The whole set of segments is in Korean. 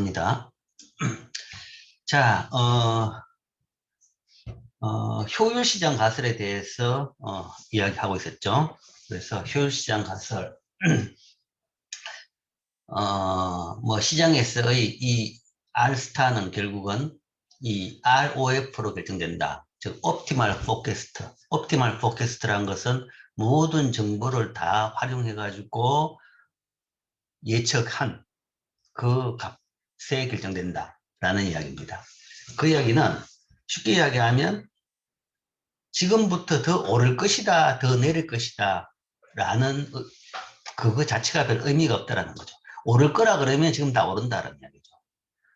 합니다. 자, 효율시장 가설에 대해서 이야기하고 있었죠. 그래서 효율시장 가설, 뭐 시장에서의 이 R스타는 결국은 이 ROF로 결정된다. 즉, 옵티멀 포캐스트. 옵티멀 포캐스트라는 것은 모든 정보를 다 활용해가지고 예측한 그 값에 결정된다라는 이야기입니다. 그 이야기는 쉽게 이야기하면 지금부터 더 오를 것이다, 더 내릴 것이다 라는 그거 자체가 별 의미가 없다라는 거죠. 오를 거라 그러면 지금 다 오른다라는 이야기죠.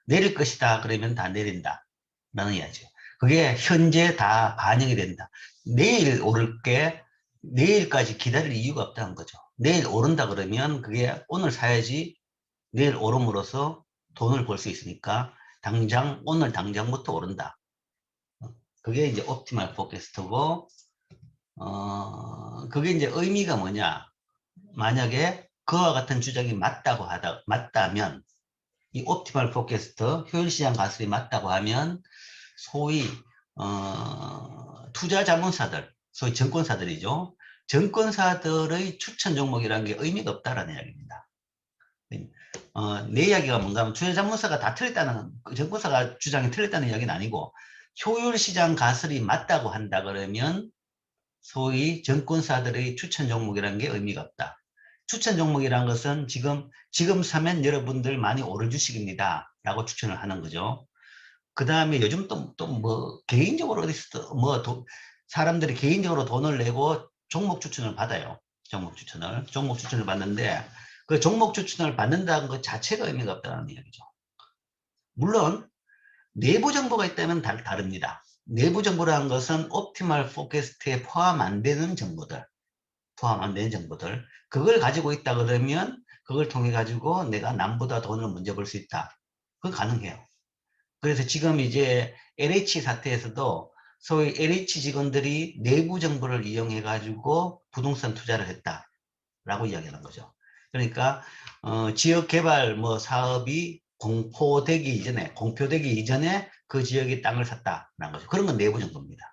내릴 것이다 그러면 다 내린다 라는 이야기죠. 그게 현재 다 반영이 된다. 내일 오를 게 내일까지 기다릴 이유가 없다는 거죠. 내일 오른다 그러면 그게 오늘 사야지 내일 오름으로써 돈을 벌 수 있으니까 오늘 당장부터 오른다. 그게 이제 옵티멀 포캐스트고, 그게 이제 의미가 뭐냐. 만약에 그와 같은 주장이 맞다면, 이 옵티멀 포캐스트, 효율시장 가설이 맞다고 하면, 소위, 투자 자문사들, 소위 증권사들이죠. 증권사들의 추천 종목이라는 게 의미가 없다라는 이야기입니다. 내 이야기가 뭔가 하면 투자 자문사가 다 틀렸다는, 증권사가 주장이 틀렸다는 이야기는 아니고, 효율시장 가설이 맞다고 한다 그러면 소위 증권사들의 추천 종목이라는 게 의미가 없다. 추천 종목이라는 것은 지금 사면 여러분들 많이 오를 주식입니다 라고 추천을 하는 거죠. 그 다음에 요즘 또 뭐 개인적으로 어디서 사람들이 개인적으로 돈을 내고 종목 추천을 받아요. 종목 추천을 받는데 그 종목 추천을 받는다는 것 자체가 의미가 없다는 이야기죠. 물론 내부 정보가 있다면 다릅니다. 내부 정보라는 것은 옵티멀 포캐스트에 포함 안 되는 정보들, 그걸 가지고 있다 그러면 그걸 통해 가지고 내가 남보다 돈을 먼저 벌 수 있다. 그건 가능해요. 그래서 지금 이제 LH 사태에서도 소위 LH 직원들이 내부 정보를 이용해 가지고 부동산 투자를 했다라고 이야기하는 거죠. 그러니까 지역 개발 뭐 사업이 공표되기 이전에 그 지역의 땅을 샀다라는 거죠. 그런 건 내부 정보입니다.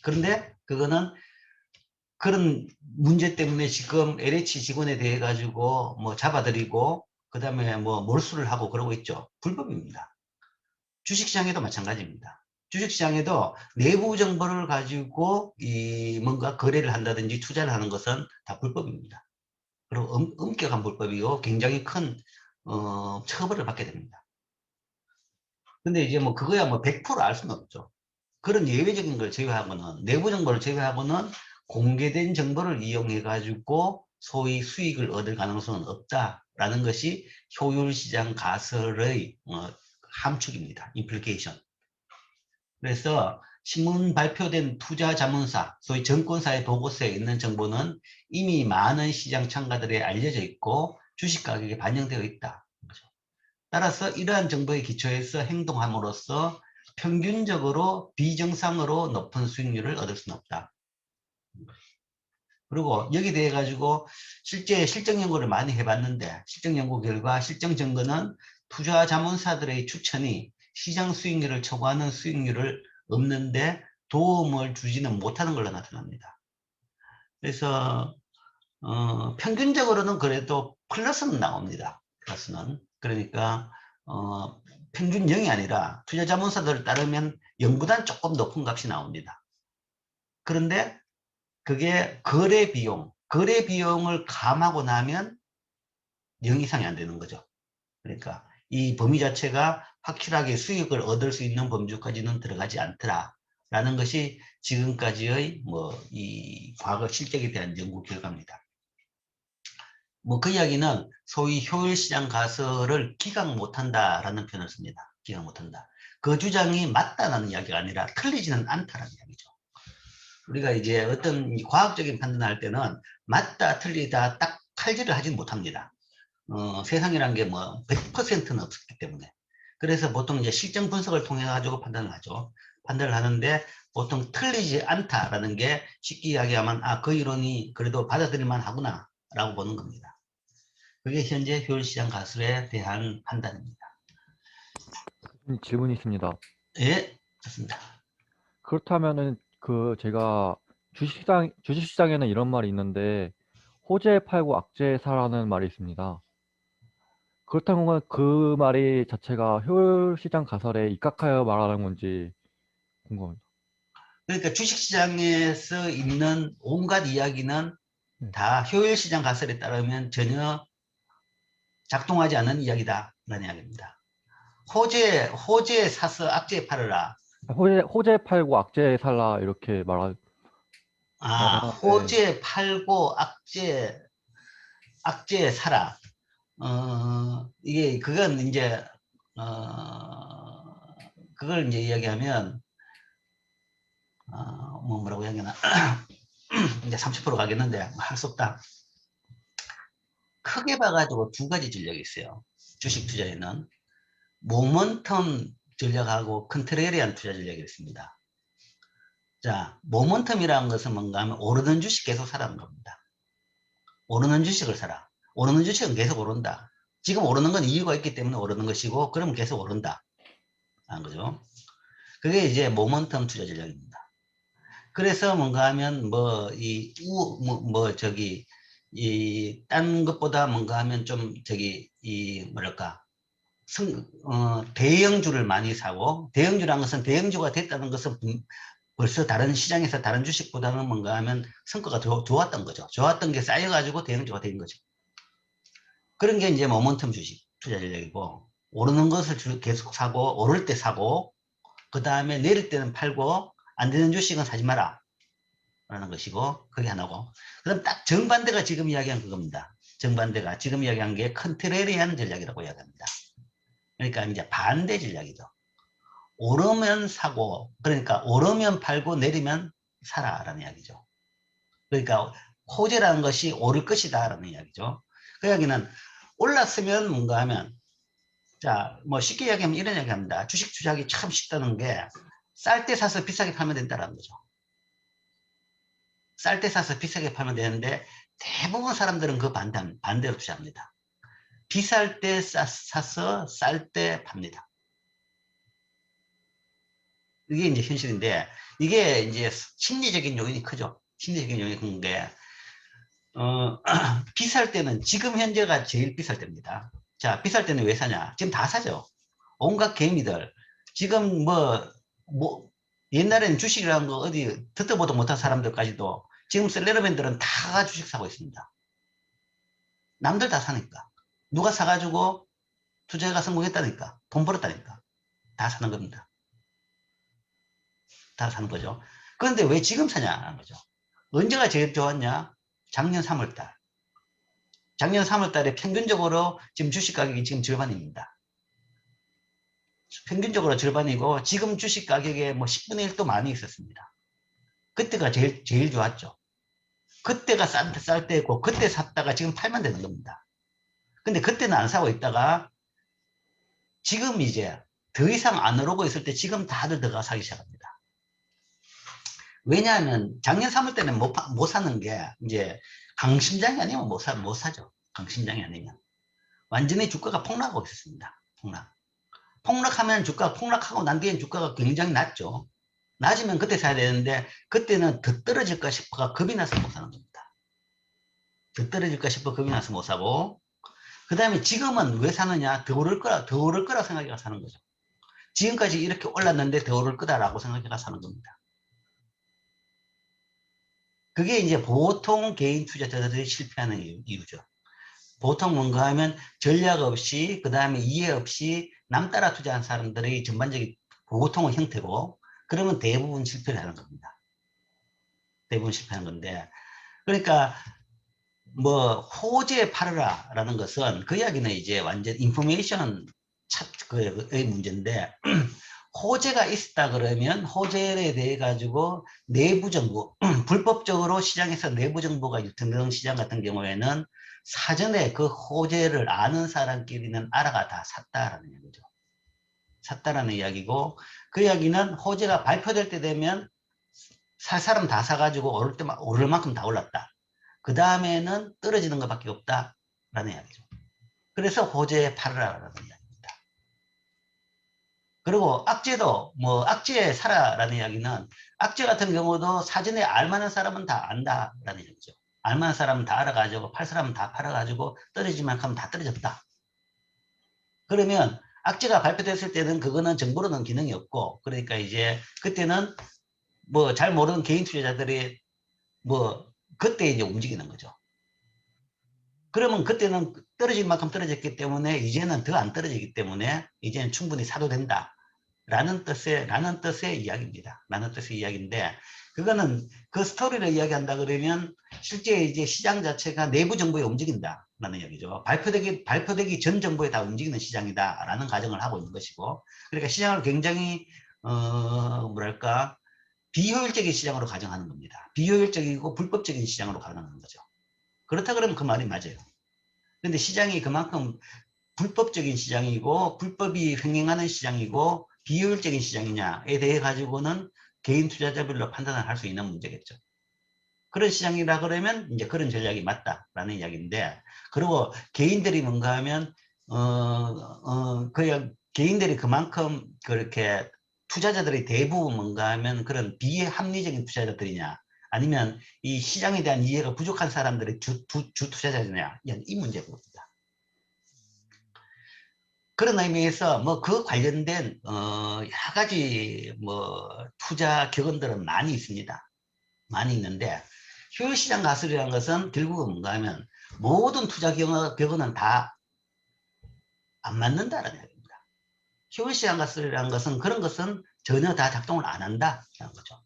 그런데 그거는 그런 문제 때문에 지금 LH 직원에 대해 가지고 뭐 잡아들이고 그다음에 뭐 몰수를 하고 그러고 있죠. 불법입니다. 주식시장에도 마찬가지입니다. 주식시장에도 내부 정보를 가지고 뭔가 거래를 한다든지 투자를 하는 것은 다 불법입니다. 그리고 엄격한 불법이고 굉장히 큰 처벌을 받게 됩니다. 근데 이제 뭐 그거야 뭐 100% 알 수는 없죠. 그런 예외적인 걸 제외하고는, 내부 정보를 제외하고는 공개된 정보를 이용해 가지고 소위 수익을 얻을 가능성은 없다라는 것이 효율시장 가설의 함축입니다. 임플리케이션. 그래서 신문 발표된 투자 자문사, 소위 증권사의 보고서에 있는 정보는 이미 많은 시장 참가들에 알려져 있고 주식 가격에 반영되어 있다. 따라서 이러한 정보에 기초해서 행동함으로써 평균적으로 비정상으로 높은 수익률을 얻을 수는 없다. 그리고 여기에 대해 가지고 실제 실증 연구를 많이 해봤는데 실증 연구 결과 실증 증거는 투자 자문사들의 추천이 시장 수익률을 초과하는 수익률을 얻는데 도움을 주지는 못하는 걸로 나타납니다. 그래서 평균적으로는 그래도 플러스는 나옵니다. 플러스는. 그러니까 평균 0이 아니라 투자 자문사들을 따르면 0보다는 조금 높은 값이 나옵니다. 그런데 그게 거래 비용을 감하고 나면 0 이상이 안 되는 거죠. 그러니까 이 범위 자체가 확실하게 수익을 얻을 수 있는 범주까지는 들어가지 않더라라는 것이 지금까지의 이 과거 실적에 대한 연구 결과입니다. 그 이야기는 소위 효율시장 가설을 기각 못한다라는 표현을 씁니다. 기각 못한다. 그 주장이 맞다라는 이야기가 아니라 틀리지는 않다라는 이야기죠. 우리가 이제 어떤 과학적인 판단을 할 때는 맞다, 틀리다 딱 칼질을 하지는 못합니다. 세상이란 게 100%는 없기 때문에. 그래서 보통 이제 실증 분석을 통해 가지고 판단을 하죠. 판단을 하는데 보통 틀리지 않다라는 게 쉽게 이야기하면 그 이론이 그래도 받아들일만 하구나 라고 보는 겁니다. 그게 현재 효율시장 가설에 대한 판단입니다. 질문이 있습니다. 예, 좋습니다. 그렇다면은 제가 주식시장에는 이런 말이 있는데 호재 팔고 악재 사라는 말이 있습니다. 그렇다면 그 말이 자체가 효율 시장 가설에 입각하여 말하는 건지 궁금합니다. 그러니까 주식시장에서 있는 온갖 이야기는 네. 다 효율시장 가설에 따르면 전혀 작동하지 않는 이야기다라는 이야기입니다. 호재 사서 악재 팔으라. 호재 팔고 악재 살라 이렇게 말하는데 호재 팔고 악재 사라. 그건 이제, 그걸 이제 이야기하면, 뭐라고 이야기하나. 이제 30% 가겠는데, 할 수 없다. 크게 봐가지고 두 가지 전략이 있어요. 주식 투자에는. 모먼텀 전략하고 컨트레리안 투자 전략이 있습니다. 자, 모먼텀이라는 것은 뭔가 하면 오르는 주식 계속 사라는 겁니다. 오르는 주식을 사라. 오르는 주식은 계속 오른다. 지금 오르는 건 이유가 있기 때문에 오르는 것이고, 그러면 계속 오른다. 하는 거죠. 그게 이제 모먼텀 투자 전략입니다. 그래서 뭔가 하면 딴 것보다 뭔가 하면 좀 뭐랄까, 대형주를 많이 사고, 대형주라는 것은 대형주가 됐다는 것은 벌써 다른 시장에서 다른 주식보다는 뭔가 하면 성과가 좋았던 거죠. 좋았던 게 쌓여가지고 대형주가 된 거죠. 그런 게 이제 모멘텀 주식 투자 전략이고, 오르는 것을 계속 사고, 오를 때 사고, 그 다음에 내릴 때는 팔고, 안 되는 주식은 사지 마라. 라는 것이고, 그게 하나고. 그럼 딱 정반대가 지금 이야기한 그겁니다. 정반대가 지금 이야기한 게 컨트레리안 전략이라고 이야기합니다. 그러니까 이제 반대 전략이죠. 오르면 사고, 그러니까 오르면 팔고 내리면 사라라는 이야기죠. 그러니까 호재라는 것이 오를 것이다라는 이야기죠. 그 이야기는 올랐으면 뭔가 하면, 자, 뭐 쉽게 이야기하면 이런 이야기 합니다. 주식 투자하기 참 쉽다는 게 쌀 때 사서 비싸게 팔면 된다는 거죠. 쌀 때 사서 비싸게 팔면 되는데 대부분 사람들은 그 반대로 투자합니다. 비쌀 때 사서 쌀 때 팝니다. 이게 이제 현실인데, 이게 이제 심리적인 요인이 크죠. 심리적인 요인이 큰 게, 비쌀 때는 지금 현재가 제일 비쌀 때입니다. 자, 비쌀 때는 왜 사냐? 지금 다 사죠. 온갖 개미들. 지금 옛날에는 주식이라는 거 어디 듣도 보도 못한 사람들까지도 지금 셀러리맨들은 다 주식 사고 있습니다. 남들 다 사니까. 누가 사가지고 투자가 성공했다니까. 돈 벌었다니까. 다 사는 겁니다. 다 사는 거죠. 그런데 왜 지금 사냐는 거죠. 언제가 제일 좋았냐? 작년 3월달. 작년 3월달에 평균적으로 지금 주식 가격이 지금 절반입니다. 평균적으로 절반이고 지금 주식 가격에 뭐 10분의 1도 많이 있었습니다. 그때가 제일 좋았죠. 그때가 쌀 때고 그때 샀다가 지금 팔면 되는 겁니다. 근데 그때는 안 사고 있다가 지금 이제 더 이상 안 오르고 있을 때 지금 다들 들어가 사기 시작합니다. 왜냐하면 작년 3월 때는 못 사는 게 이제 강심장이 아니면 못 사죠. 강심장이 아니면. 완전히 주가가 폭락하고 있었습니다. 폭락하면 폭락하고 난 뒤엔 주가가 굉장히 낮죠. 낮으면 그때 사야 되는데 그때는 더 떨어질까 싶어가 겁이 나서 못 사는 겁니다. 더 떨어질까 싶어 겁이 나서 못 사고, 그 다음에 지금은 왜 사느냐? 더 오를 거라 생각해가 사는 거죠. 지금까지 이렇게 올랐는데 더 오를 거다라고 생각해가 사는 겁니다. 그게 이제 보통 개인 투자자들이 실패하는 이유죠. 보통 뭔가 하면 전략 없이, 그 다음에 이해 없이 남 따라 투자한 사람들의 전반적인 보통의 형태고, 그러면 대부분 실패를 하는 겁니다. 대부분 실패하는 건데. 그러니까, 호재 팔으라라는 것은 그 이야기는 이제 완전 인포메이션 의 문제인데, 호재가 있다 그러면 호재에 대해 가지고 내부 정보, 불법적으로 시장에서 내부 정보가 유통되는 시장 같은 경우에는 사전에 그 호재를 아는 사람끼리는 알아가 다 샀다라는 얘기죠. 샀다라는 이야기고, 그 이야기는 호재가 발표될 때 되면 살 사람 다 사가지고 오를 만큼 다 올랐다. 그 다음에는 떨어지는 것밖에 없다라는 이야기죠. 그래서 호재 팔으라라는 이야기입니다. 그리고 악재도 뭐 악재에 살아라는 이야기는 악재 같은 경우도 사전에 알만한 사람은 다 안다라는 얘기죠. 알만한 사람은 다 알아가지고 팔 사람은 다 팔아가지고 떨어질 만큼 다 떨어졌다. 그러면 악재가 발표됐을 때는 그거는 정보로는 기능이 없고, 그러니까 이제 그때는 뭐 잘 모르는 개인 투자자들이 뭐 그때 이제 움직이는 거죠. 그러면 그때는 떨어질 만큼 떨어졌기 때문에 이제는 더 안 떨어지기 때문에 이제는 충분히 사도 된다. 라는 뜻의 이야기입니다. 라는 뜻의 이야기인데, 그거는 그 스토리를 이야기한다 그러면 실제 이제 시장 자체가 내부 정보에 움직인다. 라는 얘기죠. 발표되기 전 정보에 다 움직이는 시장이다. 라는 가정을 하고 있는 것이고, 그러니까 시장을 굉장히, 뭐랄까, 비효율적인 시장으로 가정하는 겁니다. 비효율적이고 불법적인 시장으로 가정하는 거죠. 그렇다 그러면 그 말이 맞아요. 근데 시장이 그만큼 불법적인 시장이고 불법이 횡행하는 시장이고 비효율적인 시장이냐에 대해 가지고는 개인 투자자별로 판단을 할 수 있는 문제겠죠. 그런 시장이라 그러면 이제 그런 전략이 맞다라는 이야기인데, 그리고 개인들이 뭔가 하면 그냥 개인들이 그만큼 그렇게 투자자들이 대부분 뭔가 하면 그런 비합리적인 투자자들이냐, 아니면 이 시장에 대한 이해가 부족한 사람들이 주 투자자냐, 이 문제입니다. 그런 의미에서 뭐 그 관련된 여러 가지 뭐 투자 격언들은 많이 있습니다. 많이 있는데, 효율시장 가설이라는 것은 결국은 뭔가 하면 모든 투자 격언은 다 안 맞는다라는 얘기입니다. 효율시장 가설이라는 것은 그런 것은 전혀 다 작동을 안 한다라는 거죠.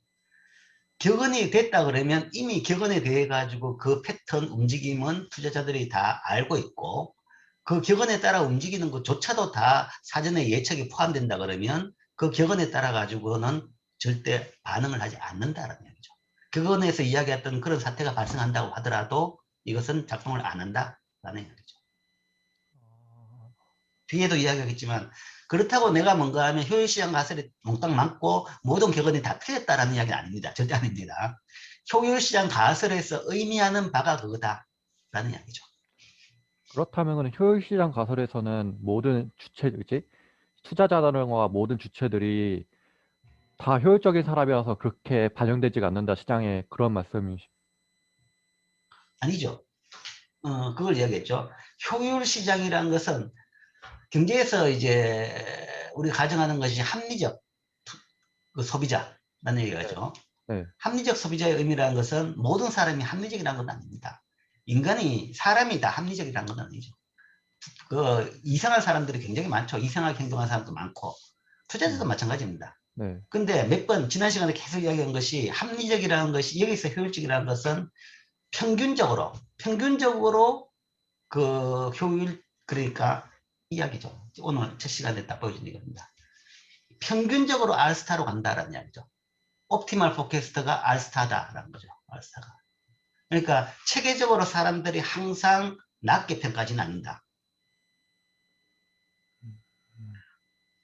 격언이 됐다 그러면 이미 격언에 대해 가지고 그 패턴 움직임은 투자자들이 다 알고 있고, 그 격언에 따라 움직이는 것조차도 다 사전에 예측이 포함된다 그러면 그 격언에 따라 가지고는 절대 반응을 하지 않는다라는 얘기죠. 격언에서 이야기했던 그런 사태가 발생한다고 하더라도 이것은 작동을 안 한다라는 얘기죠. 뒤에도 이야기하겠지만, 그렇다고 내가 뭔가 하면 효율시장 가설이 몽땅 맞고 모든 격언이 다 틀렸다라는 이야기는 아닙니다. 절대 아닙니다. 효율시장 가설에서 의미하는 바가 그거다라는 이야기죠. 그렇다면은 효율시장 가설에서는 모든 주체들이지 투자자들과 모든 주체들이 다 효율적인 사람이라서 그렇게 반영되지가 않는다 시장에 그런 말씀이시. 아니죠. 그걸 이야기했죠. 효율시장이라는 것은 경제에서 이제 우리가 가정하는 것이 합리적 그 소비자라는 얘기가죠. 네, 합리적 소비자의 의미라는 것은 모든 사람이 합리적이라는 건 아닙니다. 사람이 다 합리적이라는 건 아니죠. 그 이상한 사람들이 굉장히 많죠. 이상하게 행동하는 사람도 많고, 투자자도 마찬가지입니다. 네, 근데 지난 시간에 계속 이야기한 것이 합리적이라는 것이, 여기서 효율적이라는 것은 평균적으로 그 효율, 그러니까 이야기죠. 오늘 첫 시간에 딱 보여준 겁니다. 평균적으로 R스타로 간다라는 이야기죠. 옵티멀 포캐스트가 R스타다라는 거죠. R스타가. 그러니까 체계적으로 사람들이 항상 낮게 평가하지는 않는다.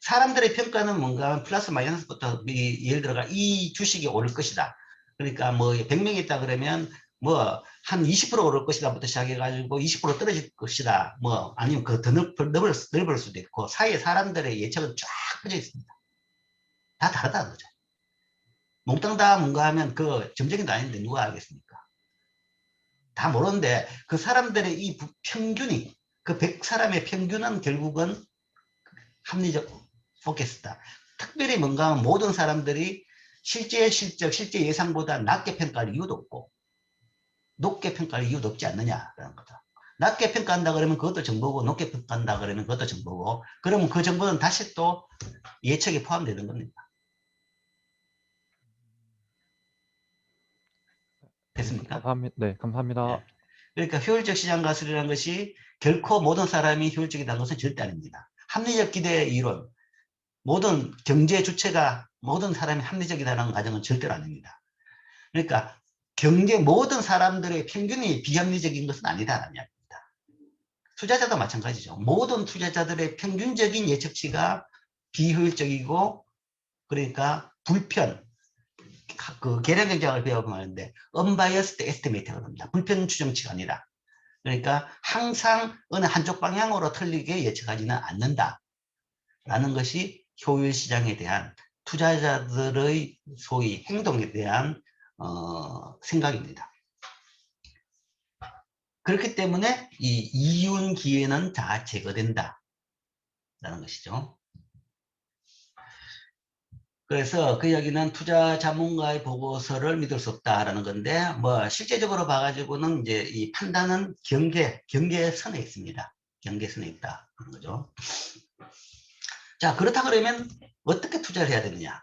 사람들의 평가는 뭔가 플러스 마이너스부터 예를 들어가 이 주식이 오를 것이다. 그러니까 뭐 100명이 있다 그러면 뭐 한 20% 오를 것이다부터 시작해가지고 20% 떨어질 것이다. 뭐 아니면 그 더 넓을 수도 있고, 사이에 사람들의 예측은 쫙 퍼져 있습니다. 다 다르다는 거죠. 몽땅 다 뭔가 하면 그 점쟁이도 아닌데 누가 알겠습니까? 다 모르는데 그 사람들의 이 평균이, 그 100사람의 평균은 결국은 합리적 포커스다. 특별히 뭔가 하면 모든 사람들이 실제 실적, 실제 예상보다 낮게 평가할 이유도 없고 높게 평가할 이유도 없지 않느냐라는 거다. 낮게 평가한다 그러면 그것도 정보고, 높게 평가한다 그러면 그것도 정보고, 그러면 그 정보는 다시 또 예측에 포함되는 겁니다. 됐습니까? 감사합니다. 네, 감사합니다. 네. 그러니까 효율적 시장 가설이라는 것이 결코 모든 사람이 효율적이라는 것은 절대 아닙니다. 합리적 기대 이론, 모든 경제 주체가 모든 사람이 합리적이라는 가정은 절대로 아닙니다. 그러니까 모든 사람들의 평균이 비합리적인 것은 아니다라는 이야기입니다. 투자자도 마찬가지죠. 모든 투자자들의 평균적인 예측치가 비효율적이고, 그러니까 그 계량 경제학을 배워보면 하는데 unbiased estimate가 됩니다. 불편 추정치가 아니라. 그러니까 항상 어느 한쪽 방향으로 틀리게 예측하지는 않는다라는 것이 효율 시장에 대한 투자자들의 소위 행동에 대한 생각입니다. 그렇기 때문에 이 이윤 기회는 다 제거된다 라는 것이죠. 그래서 그 이야기는 투자 전문가의 보고서를 믿을 수 없다라는 건데, 뭐 실제적으로 봐가지고는 이제 이 판단은 경계선에 있습니다. 경계선에 있다 그런 거죠. 자, 그렇다 그러면 어떻게 투자를 해야 되느냐?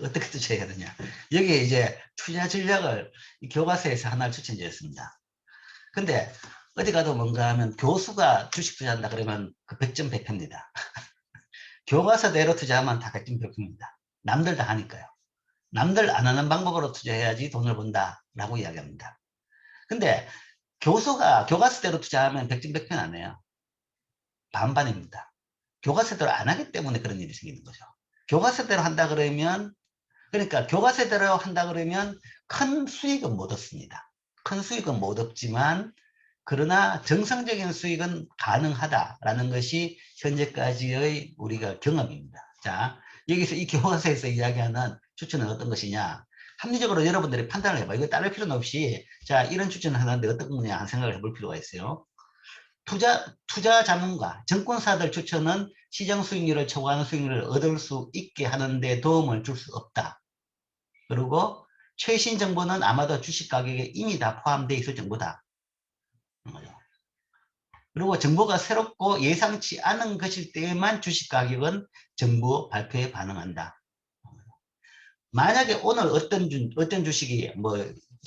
어떻게 투자해야 되냐? 여기에 이제 투자 전략을 교과서에서 하나를 추천드렸습니다. 근데 어디 가도 뭔가 하면 교수가 주식 투자한다 그러면 그 100점 100패입니다. 교과서대로 투자하면 다 100점 100패입니다. 남들 다 하니까요. 남들 안 하는 방법으로 투자해야지 돈을 번다라고 이야기합니다. 근데 교수가 교과서대로 투자하면 100점 100패는 안 해요. 반반입니다. 교과서대로 안 하기 때문에 그런 일이 생기는 거죠. 교과서대로 한다 그러면, 그러니까 교과서대로 한다 그러면 큰 수익은 못 얻습니다. 큰 수익은 못 얻지만 그러나 정상적인 수익은 가능하다라는 것이 현재까지의 우리가 경험입니다. 자, 여기서 이 교과서에서 이야기하는 추천은 어떤 것이냐? 합리적으로 여러분들이 판단을 해봐. 이거 따를 필요는 없이, 자, 이런 추천을 하는데 어떤 거냐 하는 생각을 해볼 필요가 있어요. 투자 자문가, 증권사들 추천은 시장 수익률을 초과하는 수익률을 얻을 수 있게 하는데 도움을 줄 수 없다. 그리고 최신 정보는 아마도 주식 가격에 이미 다 포함되어 있을 정보다. 그리고 정보가 새롭고 예상치 않은 것일 때에만 주식 가격은 정보 발표에 반응한다. 만약에 오늘 어떤 주식이 뭐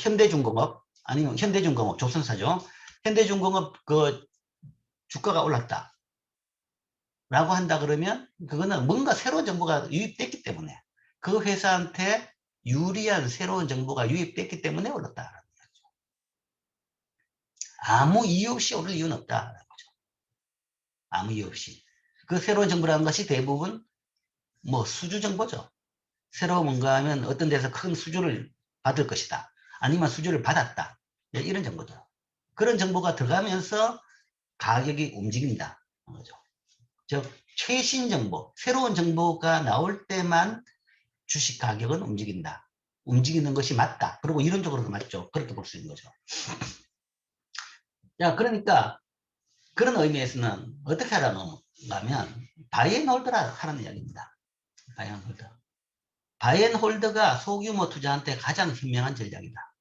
현대중공업 아니면 현대중공업 조선사죠. 현대중공업 그 주가가 올랐다. 라고 한다 그러면 그거는 뭔가 새로운 정보가 유입됐기 때문에 그 회사한테 유리한 새로운 정보가 유입됐기 때문에 올랐다. 아무 이유 없이 오를 이유는 없다라는 거죠. 아무 이유 없이. 그 새로운 정보라는 것이 대부분 뭐 수주 정보죠. 새로 뭔가 하면 어떤 데서 큰 수주를 받을 것이다. 아니면 수주를 받았다. 이런 정보죠. 그런 정보가 들어가면서 가격이 움직인다. 거죠. 즉 최신 정보, 새로운 정보가 나올 때만 주식 가격은 움직인다. 움직이는 것이 맞다. 그리고 이론적으로도 맞죠. 그렇게 볼 수 있는 거죠. 자, 그러니까 그런 의미에서는 어떻게 하라고 하면 바이앤홀드라 하는 이야기입니다. 바이앤홀드. 바이앤홀드가 소규모 투자한테 가장 현명한 전략이다.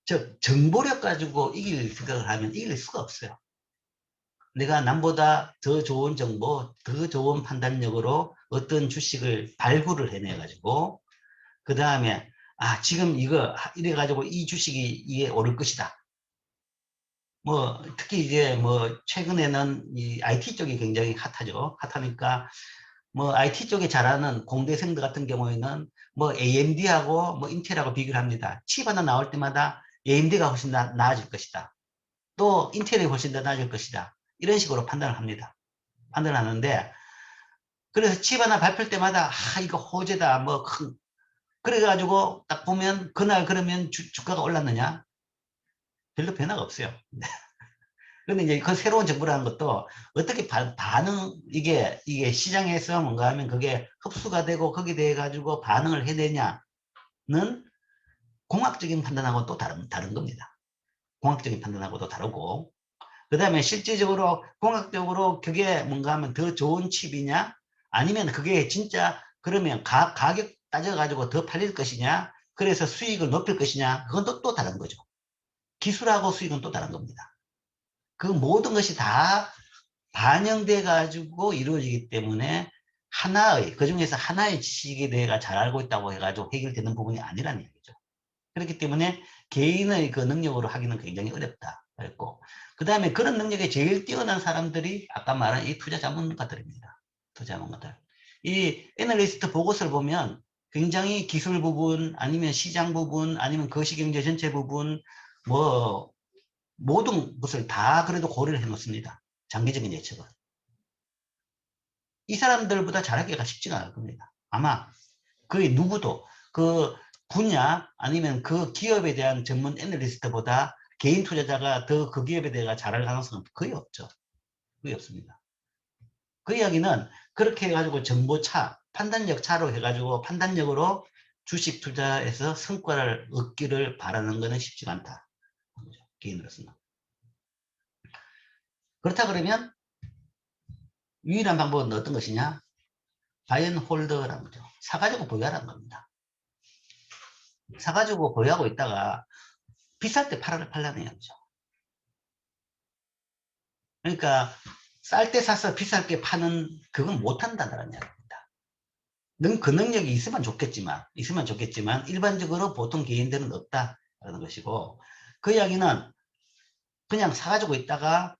즉 정보력 가지고 이길 생각을 하면 이길 수가 없어요. 내가 남보다 더 좋은 정보, 더 좋은 판단력으로 어떤 주식을 발굴을 해내가지고 그 다음에 지금 이거 이래가지고 이 주식이 이게 오를 것이다. 뭐 특히 이제 뭐 최근에는 이 IT 쪽이 굉장히 핫하죠. 핫하니까 뭐 IT 쪽에 잘하는 공대생들 같은 경우에는 뭐 AMD하고 뭐 인텔하고 비교를 합니다. 칩 하나 나올 때마다 AMD가 훨씬 나아질 것이다. 또 인텔이 훨씬 더 나아질 것이다. 이런 식으로 판단을 합니다. 판단을 하는데 그래서 칩 하나 발표할 때마다 이거 호재다 뭐 큰 그래가지고 딱 보면 그날 그러면 주가가 올랐느냐? 별로 변화가 없어요. 근데 이제 그 새로운 정보라는 것도 어떻게 이게 시장에서 뭔가 하면 그게 흡수가 되고 거기에 대해 가지고 반응을 해내냐는 공학적인 판단하고 또 다른 겁니다. 공학적인 판단하고도 다르고. 그 다음에 실질적으로 공학적으로 그게 뭔가 하면 더 좋은 칩이냐? 아니면 그게 진짜 그러면 가격 따져가지고 더 팔릴 것이냐? 그래서 수익을 높일 것이냐? 그건 또 다른 거죠. 기술하고 수익은 또 다른 겁니다. 그 모든 것이 다 반영돼 가지고 이루어지기 때문에 그 중에서 하나의 지식에 대해 잘 알고 있다고 해가지고 해결되는 부분이 아니라는 얘기죠. 그렇기 때문에 개인의 그 능력으로 하기는 굉장히 어렵다. 그랬고, 그 다음에 그런 능력에 제일 뛰어난 사람들이 아까 말한 이 투자 전문가들입니다. 투자 전문가들. 이 애널리스트 보고서를 보면 굉장히 기술 부분, 아니면 시장 부분, 아니면 거시경제 전체 부분, 뭐 모든 것을 다 그래도 고려를 해 놓습니다. 장기적인 예측은. 이 사람들보다 잘하기가 쉽지가 않을 겁니다. 아마 거의 누구도 그 분야 아니면 그 기업에 대한 전문 애널리스트보다 개인 투자자가 더 그 기업에 대해 잘할 가능성은 거의 없죠. 거의 없습니다. 그 이야기는 그렇게 해가지고 정보차, 판단력 차로 해가지고 판단력으로 주식 투자에서 성과를 얻기를 바라는 것은 쉽지가 않다. 개인으로서는. 그렇다 그러면 유일한 방법은 어떤 것이냐? 바이앤홀더라는 거죠. 사가지고 보유하라는 겁니다. 사가지고 보유하고 있다가 비쌀 때 팔라는 얘기죠. 그러니까 쌀 때 사서 비쌀게 파는 그건 못한다는 이야기입니다. 그 능력이 있으면 좋겠지만 일반적으로 보통 개인들은 없다라는 것이고, 그 이야기는 그냥 사가지고 있다가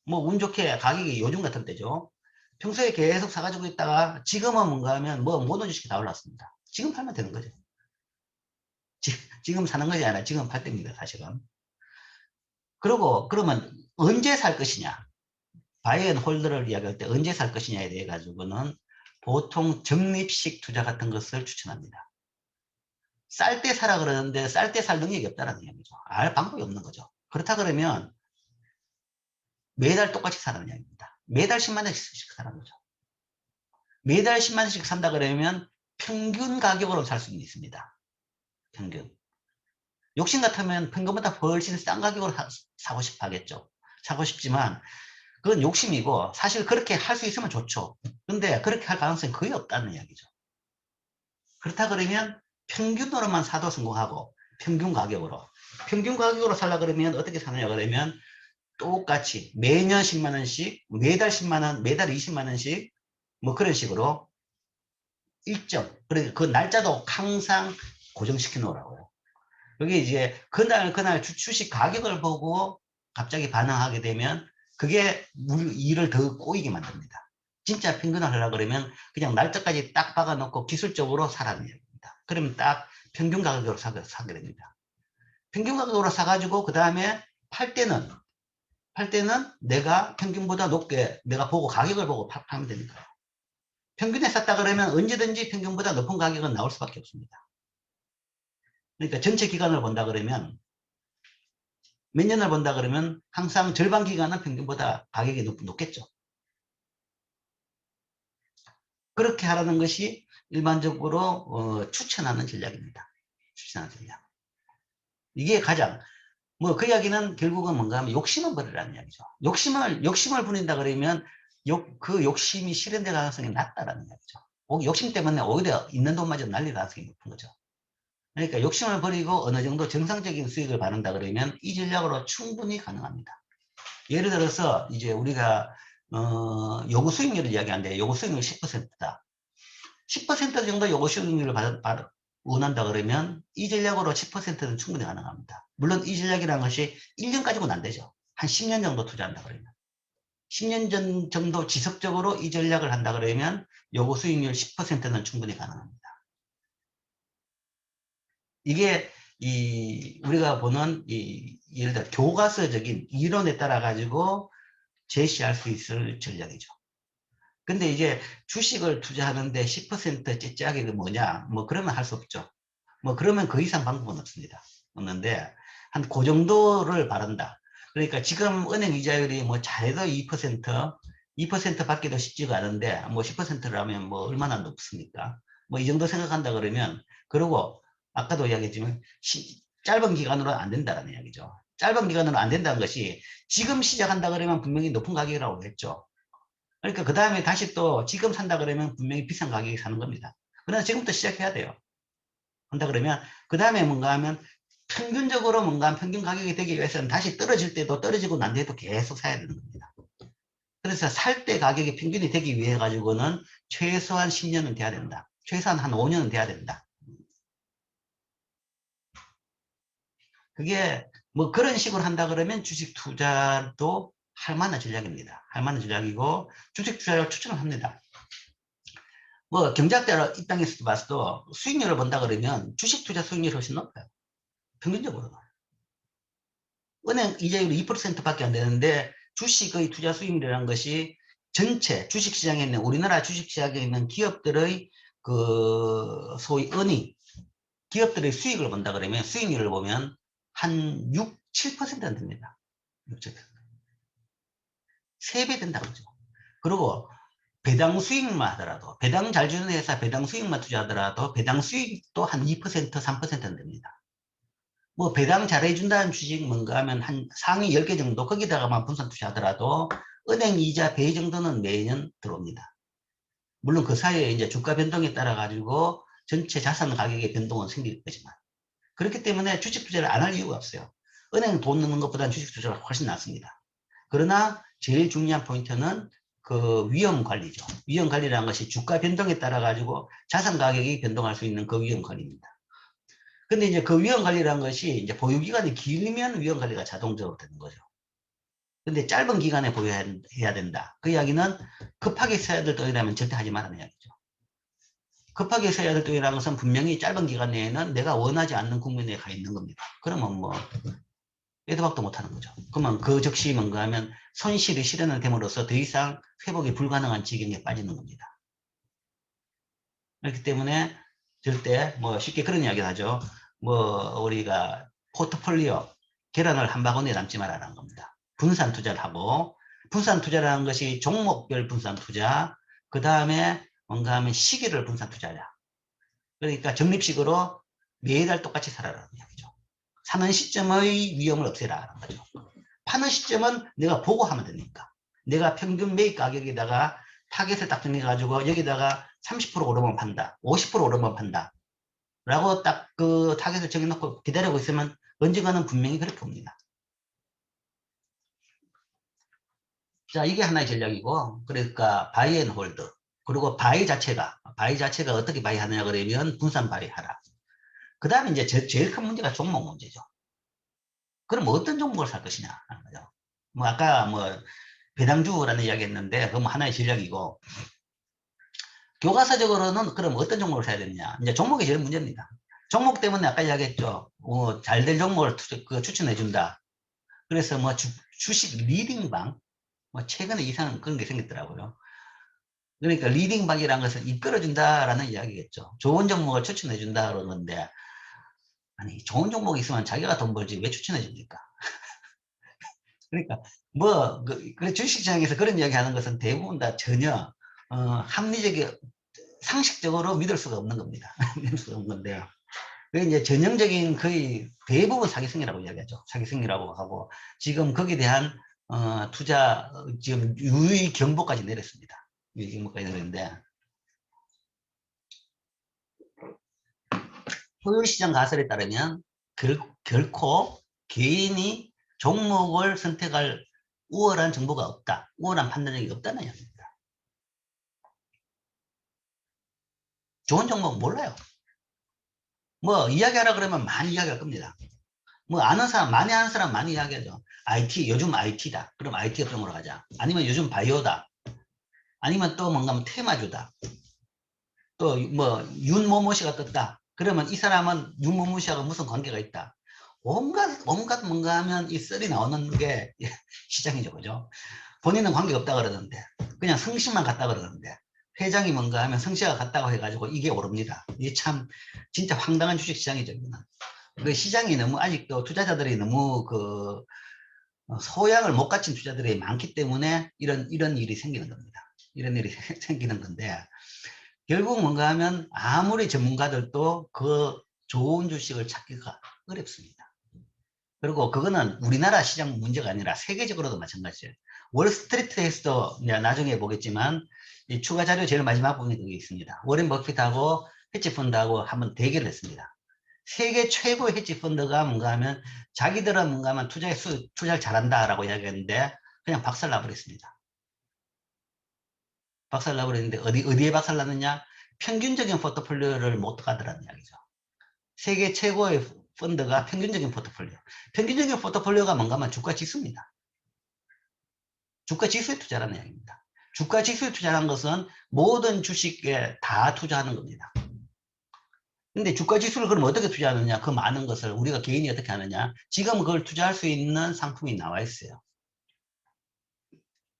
뭐 운 좋게 가격이 요즘 같은 때죠. 평소에 계속 사가지고 있다가 지금은 뭔가 하면 뭐 모든 주식이 다 올랐습니다. 지금 팔면 되는 거죠. 지금 사는 것이 아니라 지금 팔 때입니다, 사실은. 그리고 그러면 언제 살 것이냐? 바이앤홀더를 이야기할 때 언제 살 것이냐에 대해 가지고는 보통 적립식 투자 같은 것을 추천합니다. 쌀 때 사라 그러는데 쌀 때 살 능력이 없다는 얘기죠. 알 방법이 없는 거죠. 그렇다 그러면 매달 똑같이 사라는 이야기입니다. 매달 10만 원씩 사라는 거죠. 매달 10만 원씩 산다 그러면 평균 가격으로 살 수는 있습니다. 평균. 욕심 같으면 평균보다 훨씬 싼 가격으로 사고 싶어 하겠죠. 사고 싶지만 그건 욕심이고, 사실 그렇게 할 수 있으면 좋죠. 근데 그렇게 할 가능성이 거의 없다는 이야기죠. 그렇다 그러면 평균으로만 사도 성공하고, 평균 가격으로 살라 그러면 어떻게 사느냐 그러면 똑같이 매년 10만 원씩, 매달 10만 원, 매달 20만 원씩 뭐 그런 식으로 일정, 그러니까 그 날짜도 항상 고정시켜 놓으라고요. 여기 이제 그날 주식 가격을 보고 갑자기 반응하게 되면 그게 일을 더 꼬이게 만듭니다. 진짜 평균을 하려고 그러면 그냥 날짜까지 딱 박아놓고 기술적으로 사라는 얘기입니다. 그러면 딱 평균 가격으로 사게 됩니다. 평균 가격으로 사가지고 그 다음에 팔 때는 내가 평균보다 높게 내가 보고 가격을 보고 팔면 되니까요. 평균에 샀다 그러면 언제든지 평균보다 높은 가격은 나올 수밖에 없습니다. 그러니까 전체 기간을 본다 그러면, 몇 년을 본다 그러면 항상 절반 기간은 평균보다 가격이 높겠죠. 그렇게 하라는 것이 일반적으로 추천하는 전략입니다. 추천하는 전략. 이게 가장 뭐 그 이야기는 결국은 뭔가 하면 욕심을 버리라는 이야기죠. 욕심을 부린다 그러면 그 욕심이 실현될 가능성이 낮다라는 이야기죠. 욕심 때문에 오히려 있는 돈마저 날릴 가능성이 높은 거죠. 그러니까 욕심을 버리고 어느 정도 정상적인 수익을 받는다 그러면 이 전략으로 충분히 가능합니다. 예를 들어서 이제 우리가 요구 수익률을 이야기하는데 요구 수익률 10%다. 10% 정도 요구 수익률을 원한다 그러면 이 전략으로 10%는 충분히 가능합니다. 물론 이 전략이라는 것이 1년 가지고는 안 되죠. 한 10년 정도 투자한다 그러면. 10년 정도 지속적으로 이 전략을 한다 그러면 요구 수익률 10%는 충분히 가능합니다. 이게 우리가 보는 예를 들어 교과서적인 이론에 따라 가지고 제시할 수 있을 전략이죠. 근데 이제 주식을 투자하는데 10% 째째하게 그 뭐냐? 뭐 그러면 할 수 없죠. 뭐 그러면 그 이상 방법은 없는데 한 그 정도를 바란다. 그러니까 지금 은행 이자율이 뭐 잘해도 2% 받기도 쉽지가 않은데 뭐 10%라면 뭐 얼마나 높습니까? 뭐 이 정도 생각한다 그러면, 그리고 아까도 이야기했지만 짧은 기간으로는 안 된다는 이야기죠. 짧은 기간으로 안 된다는 것이 지금 시작한다 그러면 분명히 높은 가격이라고 했죠. 그러니까 그 다음에 다시 또 지금 산다 그러면 분명히 비싼 가격에 사는 겁니다. 그러나 지금부터 시작해야 돼요. 한다 그러면 그 다음에 뭔가 하면 평균적으로 뭔가 평균 가격이 되기 위해서는 다시 떨어질 때도 떨어지고 난 뒤에도 계속 사야 되는 겁니다. 그래서 살 때 가격이 평균이 되기 위해 가지고는 최소한 10년은 돼야 된다. 최소한 한 5년은 돼야 된다. 그게 뭐 그런 식으로 한다 그러면 주식 투자도 할 만한 전략입니다. 할 만한 전략이고 주식 투자를 추천을 합니다. 뭐 경제학자 입장에서 봤어도 수익률을 본다 그러면 주식 투자 수익률이 훨씬 높아요. 평균적으로. 은행 이자율이 2%밖에 안 되는데 주식의 투자 수익률이라는 것이 전체 주식시장에 있는, 우리나라 주식시장에 있는 기업들의 그 소위 기업들의 수익을 본다 그러면 수익률을 보면 한 6, 7%는 됩니다. 6, 7%. 3배 된다고 그러죠. 그리고 배당 수익만 하더라도, 배당 잘 주는 회사 배당 수익만 투자하더라도 배당 수익도 한 2%, 3%는 됩니다. 뭐 배당 잘해준다는 주식 뭔가 하면 한 상위 10개 정도 거기다가만 분산 투자하더라도 은행 이자 배이 정도는 매년 들어옵니다. 물론 그 사이에 이제 주가 변동에 따라 가지고 전체 자산 가격의 변동은 생길 거지만, 그렇기 때문에 주식 투자를 안 할 이유가 없어요. 은행 돈 넣는 것보다는 주식 투자가 훨씬 낫습니다. 그러나 제일 중요한 포인트는 그 위험 관리죠. 위험 관리라는 것이 주가 변동에 따라 가지고 자산 가격이 변동할 수 있는 그 위험 관리입니다. 근데 이제 그 위험 관리라는 것이 이제 보유 기간이 길면 위험 관리가 자동적으로 되는 거죠. 근데 짧은 기간에 보유해야 된다. 그 이야기는 급하게 써야 될 돈이라면 절대 하지 말라는 이야기죠. 급하게 써야 될 돈이라는 것은 분명히 짧은 기간 내에는 내가 원하지 않는 국면에 가 있는 겁니다. 그러면 뭐 빼도 박도 못하는 거죠. 그러면 그 즉시 뭔가 하면 손실이 실현을 됨으로써 더 이상 회복이 불가능한 지경에 빠지는 겁니다. 그렇기 때문에 절대 뭐 쉽게 그런 이야기를 하죠. 뭐 우리가 포트폴리오 계란을 한 바구니에 담지 말라는 겁니다. 분산 투자를 하고, 분산 투자라는 것이 종목별 분산 투자, 그 다음에 뭔가 하면 시기를 분산 투자하자. 그러니까 적립식으로 매달 똑같이 살아라는 이야기죠. 사는 시점의 위험을 없애라는 거죠. 파는 시점은 내가 보고 하면 되니까. 내가 평균 매입 가격에다가 타겟을 딱 정해가지고 여기다가 30% 오르면 판다, 50% 오르면 판다 라고 딱 그 타겟을 정해놓고 기다리고 있으면 언젠가는 분명히 그렇게 옵니다. 자, 이게 하나의 전략이고, 그러니까 바이 앤 홀드. 그리고 바이 자체가 어떻게 바이 하느냐 그러면 분산 바이 하라. 그 다음에 이제 제일 큰 문제가 종목 문제죠. 그럼 어떤 종목을 살 것이냐 하는 거죠. 뭐 아까 뭐 배당주라는 이야기 했는데 그건 뭐 하나의 전략이고, 교과서적으로는 그럼 어떤 종목을 사야 되느냐. 이제 종목이 제일 문제입니다. 종목 때문에 아까 이야기했죠. 잘 될 종목을 추천해 준다. 그래서 뭐 주식 리딩방, 뭐 최근에 이상한 그런 게 생겼더라고요. 그러니까 리딩방이라는 것은 이끌어준다라는 이야기겠죠. 좋은 종목을 추천해 준다 그런 건데, 아니 좋은 종목이 있으면 자기가 돈 벌지 왜 추천해 줍니까? 그러니까 뭐 주식시장에서 그런 이야기 하는 것은 대부분 다 전혀 합리적이 상식적으로 믿을 수가 없는 겁니다. 믿을 수가 없는 건데요. 그 이제 전형적인 거의 대부분 사기성이라고 이야기하죠. 사기성이라고 하고, 지금 거기에 대한 투자 지금 유의 경보까지 내렸습니다. 유의 경보까지 내렸는데, 효율시장 가설에 따르면 결코 개인이 종목을 선택할 우월한 정보가 없다. 우월한 판단력이 없다는 이야기입니다. 좋은 종목 몰라요. 뭐 이야기하라 그러면 많이 이야기할 겁니다. 뭐 아는 사람, 많이 아는 사람 많이 이야기하죠. IT, 요즘 IT다. 그럼 IT 업종으로 가자. 아니면 요즘 바이오다. 아니면 또 뭔가 뭐 테마주다. 또 뭐 윤모모 씨가 떴다. 그러면 이 사람은 윤모모 씨하고 무슨 관계가 있다. 온갖 뭔가 하면 이 썰이 나오는 게 시장이죠. 그죠? 본인은 관계가 없다 그러는데, 그냥 성씨만 같다 그러는데, 회장이 뭔가 하면 성씨가 같다고 해가지고 이게 오릅니다. 이게 참 진짜 황당한 주식시장이죠. 이거는. 그 시장이 너무 아직도 투자자들이 너무 그 소양을 못 갖춘 투자들이 많기 때문에 이런 일이 생기는 겁니다. 이런 일이 생기는 건데, 결국 뭔가 하면 아무리 전문가들도 그 좋은 주식을 찾기가 어렵습니다. 그리고 그거는 우리나라 시장 문제가 아니라 세계적으로도 마찬가지예요. 월스트리트에서도 나중에 보겠지만 이 추가 자료 제일 마지막 부분에 그게 있습니다. 워렌 버핏하고 헤지펀드하고 한번 대결을 했습니다. 세계 최고의 헤지펀드가 뭔가 하면 자기들은 뭔가 하면 투자를 잘한다라고 이야기했는데 그냥 박살나버렸습니다. 박살나버렸는데 어디에 박살났느냐? 평균적인 포트폴리오를 못 가더라는 이야기죠. 세계 최고의 펀드가 평균적인 포트폴리오. 평균적인 포트폴리오가 뭔가 하면 주가 지수입니다. 주가 지수에 투자라는 이야기입니다. 주가 지수에 투자하는 것은 모든 주식에 다 투자하는 겁니다. 근데 주가 지수를 그럼 어떻게 투자하느냐? 그 많은 것을 우리가 개인이 어떻게 하느냐? 지금 그걸 투자할 수 있는 상품이 나와 있어요.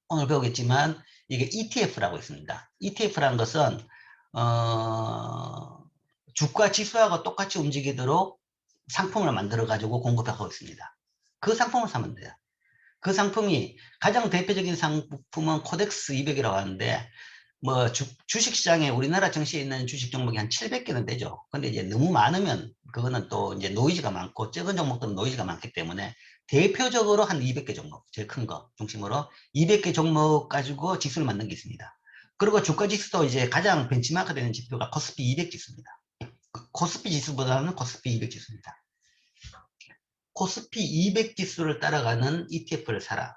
오늘 배우겠지만 이게 ETF라고 있습니다. ETF라는 것은 주가 지수하고 똑같이 움직이도록 상품을 만들어 가지고 공급하고 있습니다. 그 상품을 사면 돼요. 그 상품이 가장 대표적인 상품은 코덱스 200이라고 하는데, 뭐 주식시장에 우리나라 증시에 있는 주식 종목이 한 700개는 되죠. 근데 이제 너무 많으면 그거는 또 이제 노이즈가 많고 적은 종목들은 노이즈가 많기 때문에 대표적으로 한 200개 종목, 제일 큰 거 중심으로 200개 종목 가지고 지수를 만든 게 있습니다. 그리고 주가 지수도 이제 가장 벤치마크 되는 지표가 코스피 200 지수입니다. 코스피 지수보다는 코스피 200 지수입니다. 코스피 200 지수를 따라가는 ETF를 사라.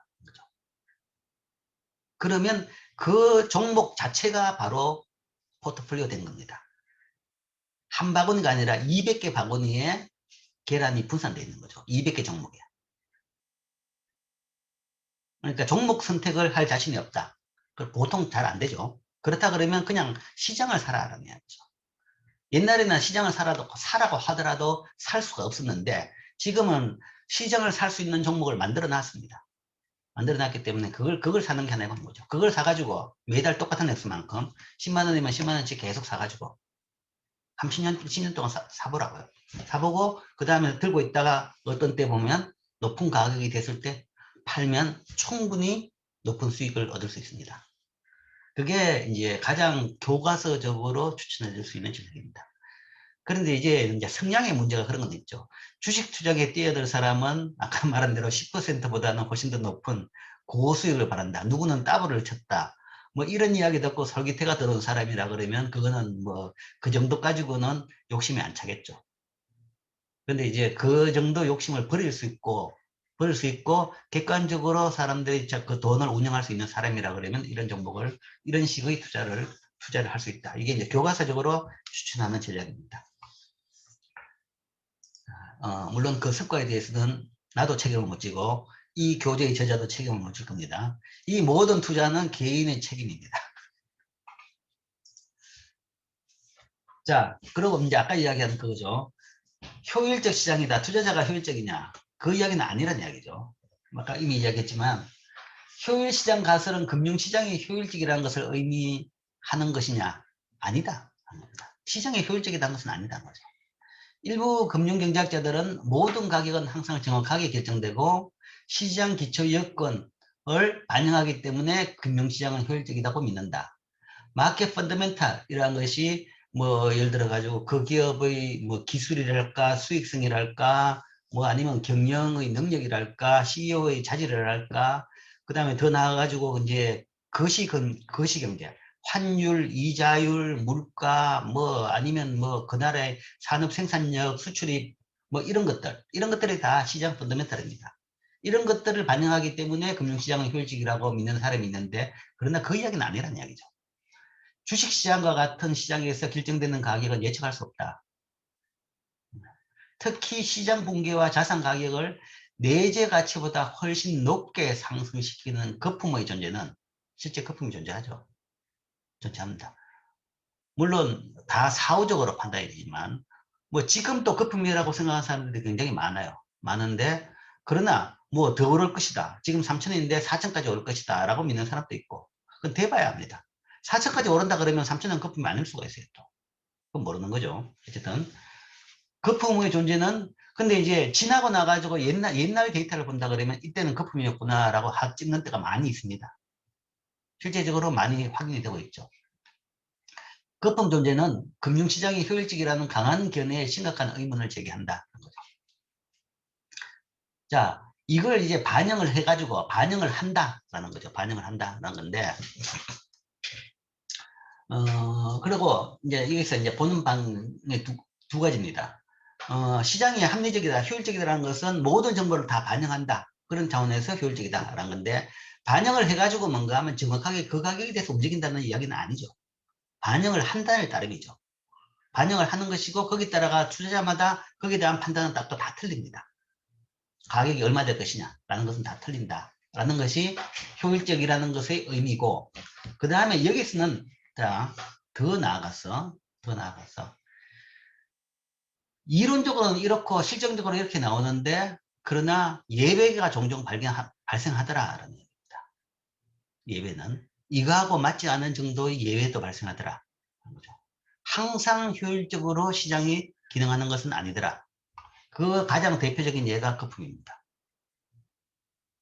그러면 그 종목 자체가 바로 포트폴리오 된 겁니다. 한 바구니가 아니라 200개 바구니에 계란이 분산되어 있는 거죠. 200개 종목에. 그러니까 종목 선택을 할 자신이 없다. 보통 잘 안 되죠. 그렇다 그러면 그냥 시장을 사라라는 이야기죠. 옛날에는 시장을 사라고 하더라도 살 수가 없었는데 지금은 시장을 살 수 있는 종목을 만들어 놨습니다. 만들어 놨기 때문에 그걸 사는 게 하나의 거죠. 그걸 사가지고 매달 똑같은 액수만큼 10만 원이면 10만 원씩 계속 사가지고 30년, 10년 동안 사보라고요. 사보고 그 다음에 들고 있다가 어떤 때 보면 높은 가격이 됐을 때 팔면 충분히 높은 수익을 얻을 수 있습니다. 그게 이제 가장 교과서적으로 추천해 줄 수 있는 전략입니다. 그런데 이제 성향의 문제가 그런 건 있죠. 주식 투자에 뛰어들 사람은 아까 말한 대로 10%보다는 훨씬 더 높은 고수익을 바란다. 누구는 따블을 쳤다. 뭐 이런 이야기 듣고 솔깃해가 들어온 사람이라 그러면 그거는 뭐 그 정도 가지고는 욕심이 안 차겠죠. 근데 이제 그 정도 욕심을 버릴 수 있고 객관적으로 사람들이 그 돈을 운영할 수 있는 사람이라 그러면 이런 종목을 이런 식의 투자를 할 수 있다. 이게 이제 교과서적으로 추천하는 전략입니다. 물론 그 성과에 대해서는 나도 책임을 못 지고 이 교재의 저자도 책임을 못 질 겁니다. 이 모든 투자는 개인의 책임입니다. 자, 그리고 이제 아까 이야기한 그거죠. 효율적 시장이다. 투자자가 효율적이냐? 그 이야기는 아니란 이야기죠. 아까 이미 이야기했지만 효율시장 가설은 금융시장이 효율적이라는 것을 의미하는 것이냐? 아니다. 시장이 효율적이라는 것은 아니다는 거죠. 일부 금융경제학자들은 모든 가격은 항상 정확하게 결정되고 시장 기초 여건을 반영하기 때문에 금융시장은 효율적이라고 믿는다. 마켓 펀더멘탈이라는 것이 뭐 예를 들어 가지고 그 기업의 뭐 기술이랄까 수익성이랄까 뭐 아니면 경영의 능력이랄까 CEO의 자질이랄까 그 다음에 더 나아 가지고 이제 거시경제 환율, 이자율, 물가 뭐 아니면 뭐 그 나라의 산업 생산력, 수출입 뭐 이런 것들이 다 시장 펀더멘탈입니다. 이런 것들을 반영하기 때문에 금융시장은 효율적이라고 믿는 사람이 있는데 그러나 그 이야기는 아니란 이야기죠. 주식시장과 같은 시장에서 결정되는 가격은 예측할 수 없다. 특히 시장 붕괴와 자산 가격을 내재 가치보다 훨씬 높게 상승시키는 거품의 존재는 실제 거품이 존재하죠. 존재합니다. 물론 다 사후적으로 판단이 되지만 뭐 지금 또 거품이라고 생각하는 사람들이 굉장히 많아요. 많은데 그러나 뭐 더 오를 것이다. 지금 3천원인데 4천까지 오를 것이다 라고 믿는 사람도 있고 그건 돼봐야 합니다. 4천까지 오른다 그러면 3천원 거품이 아닐 수가 있어요. 또. 그건 모르는 거죠. 어쨌든 거품의 존재는 근데 이제 지나고 나가지고 옛날 데이터를 본다 그러면 이때는 거품이었구나라고 찍는 때가 많이 있습니다. 실제적으로 많이 확인이 되고 있죠. 거품 존재는 금융시장이 효율적이라는 강한 견해에 심각한 의문을 제기한다. 자, 이걸 이제 반영을 해가지고 반영을 한다라는 거죠. 반영을 한다라는 건데, 그리고 이제 여기서 이제 보는 방의 두 가지입니다. 시장이 합리적이다, 효율적이다라는 것은 모든 정보를 다 반영한다. 그런 차원에서 효율적이다라는 건데, 반영을 해가지고 뭔가 하면 정확하게 그 가격에 대해서 움직인다는 이야기는 아니죠. 반영을 한다는 따름이죠. 반영을 하는 것이고 거기에 따라가 투자자마다 거기에 대한 판단은 또 다 틀립니다. 가격이 얼마 될 것이냐 라는 것은 다 틀린다 라는 것이 효율적이라는 것의 의미고 그 다음에 여기서는 더 나아가서 이론적으로는 이렇고 실정적으로 이렇게 나오는데 그러나 예외가 종종 발생하더라 라는 얘기입니다. 예외는 이거하고 맞지 않은 정도의 예외도 발생하더라. 항상 효율적으로 시장이 기능하는 것은 아니더라. 그 가장 대표적인 예가 거품입니다.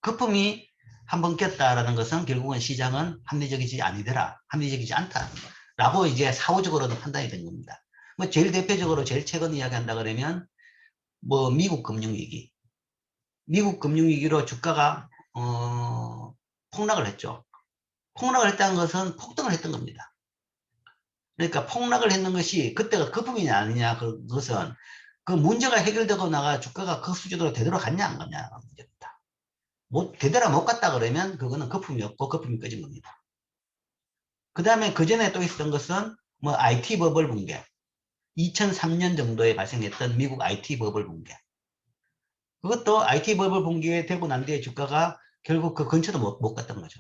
거품이 한번 꼈다라는 것은 결국은 시장은 합리적이지 아니더라. 합리적이지 않다. 라고 이제 사후적으로도 판단이 된 겁니다. 뭐 제일 대표적으로 제일 최근 이야기한다 그러면 뭐 미국 금융위기. 미국 금융위기로 주가가 폭락을 했죠. 폭락을 했다는 것은 폭등을 했던 겁니다. 그러니까 폭락을 했는 것이 그때가 거품이냐 아니냐 그것은 그 문제가 해결되고 나가 주가가 그 수준으로 되돌아갔냐 안 갔냐가 문제입니다. 되돌아 못 갔다 그러면 그거는 거품이었고 거품이 꺼진 겁니다. 그 다음에 그 전에 또 있었던 것은 뭐 IT 버블 붕괴. 2003년 정도에 발생했던 미국 IT 버블 붕괴. 그것도 IT 버블 붕괴되고 난 뒤에 주가가 결국 그 근처도 못 갔던 거죠.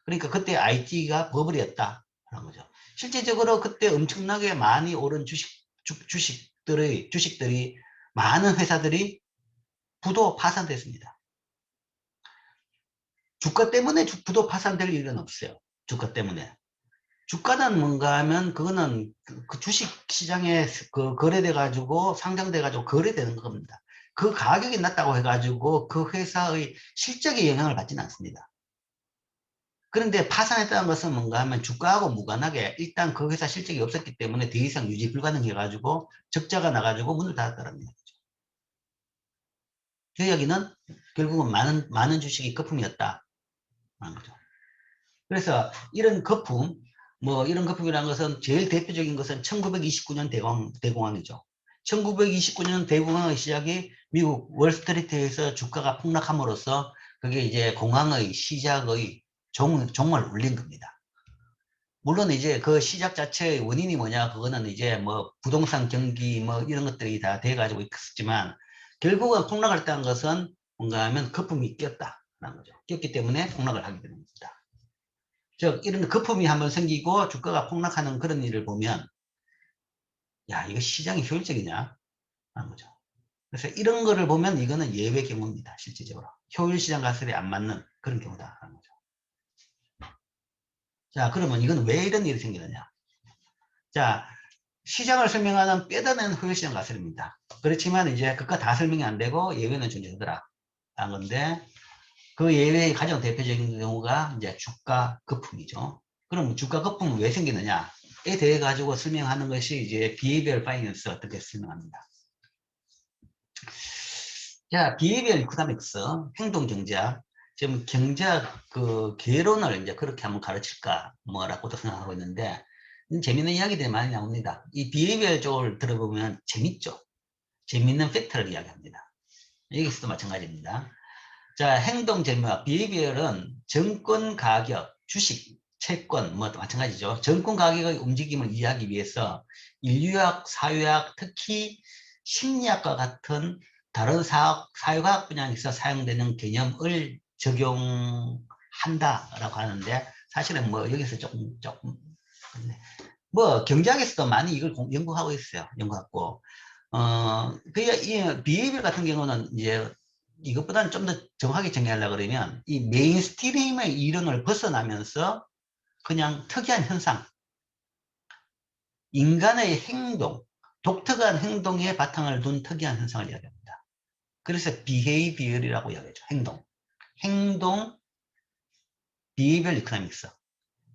그러니까 그때 IT가 버블이었다라는 거죠. 실제적으로 그때 엄청나게 많이 오른 주식들이 많은 회사들이 부도 파산됐습니다. 주가 때문에 부도 파산될 일은 없어요. 주가 때문에. 주가는 뭔가 하면 그거는 그 주식 시장에 거래돼 가지고 상장돼 가지고 거래되는 겁니다. 그 가격이 낮다고 해가지고 그 회사의 실적에 영향을 받지는 않습니다. 그런데 파산했다는 것은 뭔가 하면 주가하고 무관하게 일단 그 회사 실적이 없었기 때문에 더 이상 유지 불가능해가지고 적자가 나가지고 문을 닫았다는 거죠. 그 이야기는 결국은 많은 주식이 거품이었다. 거죠. 그래서 이런 거품, 이런 거품이라는 것은 제일 대표적인 것은 1929년 대공황이죠. 1929년 대공황의 시작이 미국 월스트리트에서 주가가 폭락함으로써 그게 이제 공황의 시작의 종을 울린 겁니다. 물론 이제 그 시작 자체의 원인이 뭐냐, 그거는 이제 뭐 부동산 경기 뭐 이런 것들이 다 돼가지고 있었지만 결국은 폭락을 했다는 것은 뭔가 하면 거품이 꼈다라는 거죠. 꼈기 때문에 폭락을 하게 되는 겁니다. 즉 이런 거품이 한번 생기고 주가가 폭락하는 그런 일을 보면 야, 이거 시장이 효율적이냐 하는 거죠. 그래서 이런 거를 보면 이거는 예외 경우입니다. 실질적으로 효율 시장 가설이 안 맞는 그런 경우다 하는 거죠. 자, 그러면 이건 왜 이런 일이 생기느냐. 자, 시장을 설명하는 뼈다는 효율시장 가설입니다. 그렇지만 이제 그거 다 설명이 안 되고 예외는 존재하더라 라는 건데, 그 예외의 가장 대표적인 경우가 이제 주가 거품이죠. 그럼 주가 거품은 왜 생기느냐에 대해 가지고 설명하는 것이 이제 비헤이비얼 파이낸스 어떻게 설명합니다. 자, 비헤이비얼 이코노믹스, 행동 경제학. 지금 경제학 그 개론을 이제 그렇게 한번 가르칠까 뭐라고도 생각하고 있는데, 재밌는 이야기들이 많이 나옵니다. 이 비헤이비얼 쪽을 들어보면 재밌죠. 재밌는 팩트를 이야기합니다. 여기서도 마찬가지입니다. 자, 행동 재무학, 비헤이비얼은 정권 가격, 주식, 채권, 뭐 마찬가지죠. 정권 가격의 움직임을 이해하기 위해서 인류학, 사회학, 특히 심리학과 같은 다른 사회과학 분야에서 사용되는 개념을 적용한다라고 하는데, 사실은 뭐 여기서 조금 뭐 경제학에서도 많이 이걸 연구하고 있어요. 연구하고 이 비헤이비얼 같은 경우는 이제 이것보다는 좀 더 정확하게 정의하려고 그러면 이 메인스트림의 이론을 벗어나면서 그냥 특이한 현상, 인간의 행동, 독특한 행동에 바탕을 둔 특이한 현상을 이야기합니다. 그래서 비헤이비얼이라고 이야기하죠. 행동 비헤이비얼 이코노믹스.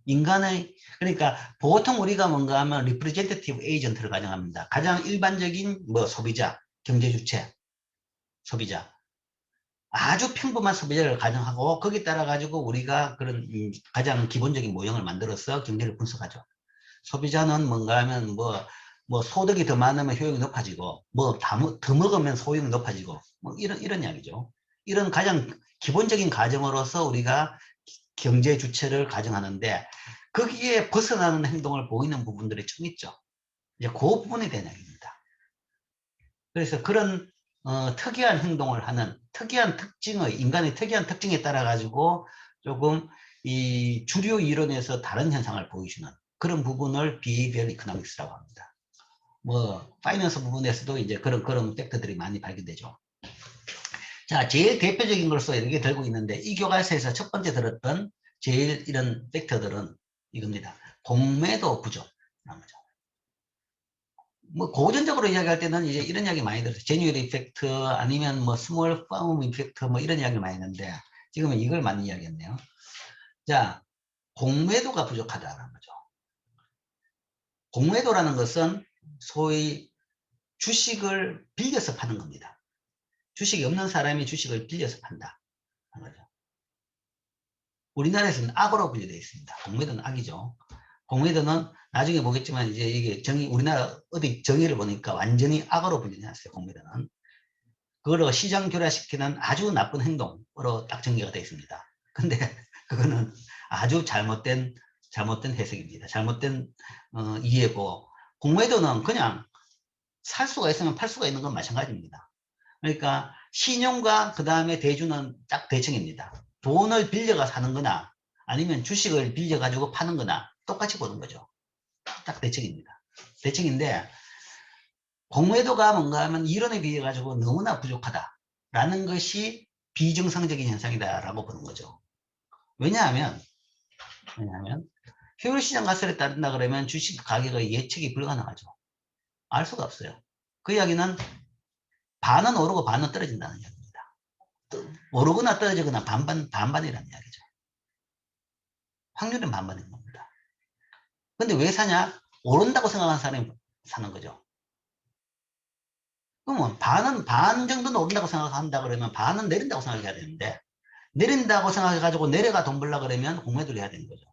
인간의, 그러니까 보통 우리가 뭔가 하면 리프레젠테티브 에이전트를 가정합니다. 가장 일반적인 뭐 소비자, 경제 주체, 소비자. 아주 평범한 소비자를 가정하고 거기에 따라 가지고 우리가 그런 가장 기본적인 모형을 만들어서 경제를 분석하죠. 소비자는 뭔가 하면 뭐 소득이 더 많으면 효용이 높아지고 더 먹으면 소용이 높아지고 뭐 이런 이야기죠. 이런 가장 기본적인 가정으로서 우리가 경제 주체를 가정하는데 거기에 벗어나는 행동을 보이는 부분들이 좀 있죠. 이제 그 부분에 대한 이야기입니다. 그래서 그런 특이한 행동을 하는 특이한 인간의 특이한 특징에 따라 가지고 조금 이 주류 이론에서 다른 현상을 보여주는 그런 부분을 비헤이비얼 이코노믹스라고 합니다. 뭐 파이낸스 부분에서도 이제 그런 팩터들이 많이 발견되죠. 자, 제일 대표적인 것으로 이렇게 들고 있는데 이 교과서에서 첫 번째 들었던 제일 이런 팩터들은 이겁니다. 공매도 구조라는 거죠. 뭐 고전적으로 이야기할 때는 이제 이런 이야기 많이 들었어요. 제뉴얼 이펙트 아니면 뭐 스몰 팜 이펙트 뭐 이런 이야기 많이 했는데 지금은 이걸 많이 이야기했네요. 자, 공매도가 부족하다는 거죠. 공매도라는 것은 소위 주식을 빌려서 파는 겁니다. 주식이 없는 사람이 주식을 빌려서 판다. 거죠. 우리나라에서는 악으로 분류되어 있습니다. 공매도는 악이죠. 공매도는 나중에 보겠지만 이제 이게 우리나라 어디 정의를 보니까 완전히 악으로 분류되었어요. 공매도는. 그걸 시장 교란시키는 아주 나쁜 행동으로 딱 전개가 되어 있습니다. 근데 그거는 아주 잘못된 해석입니다. 잘못된 이해고, 공매도는 그냥 살 수가 있으면 팔 수가 있는 건 마찬가지입니다. 그러니까 신용과 그 다음에 대주는 딱 대칭입니다. 돈을 빌려가 사는 거나 아니면 주식을 빌려 가지고 파는 거나 똑같이 보는 거죠. 딱 대칭입니다. 대칭인데, 공매도가 뭔가 하면 이론에 비해 가지고 너무나 부족하다라는 것이 비정상적인 현상이다라고 보는 거죠. 왜냐하면 효율시장 가설에 따른다 그러면 주식 가격의 예측이 불가능하죠. 알 수가 없어요. 그 이야기는 반은 오르고 반은 떨어진다는 이야기입니다. 오르거나 떨어지거나 반반이라는 이야기죠. 확률은 반반인 겁니다. 근데 왜 사냐? 오른다고 생각하는 사람이 사는 거죠. 그러면 반 정도는 오른다고 생각한다 그러면 반은 내린다고 생각해야 되는데, 내린다고 생각해가지고 내려가 돈 벌라 그러면 공매도를 해야 되는 거죠.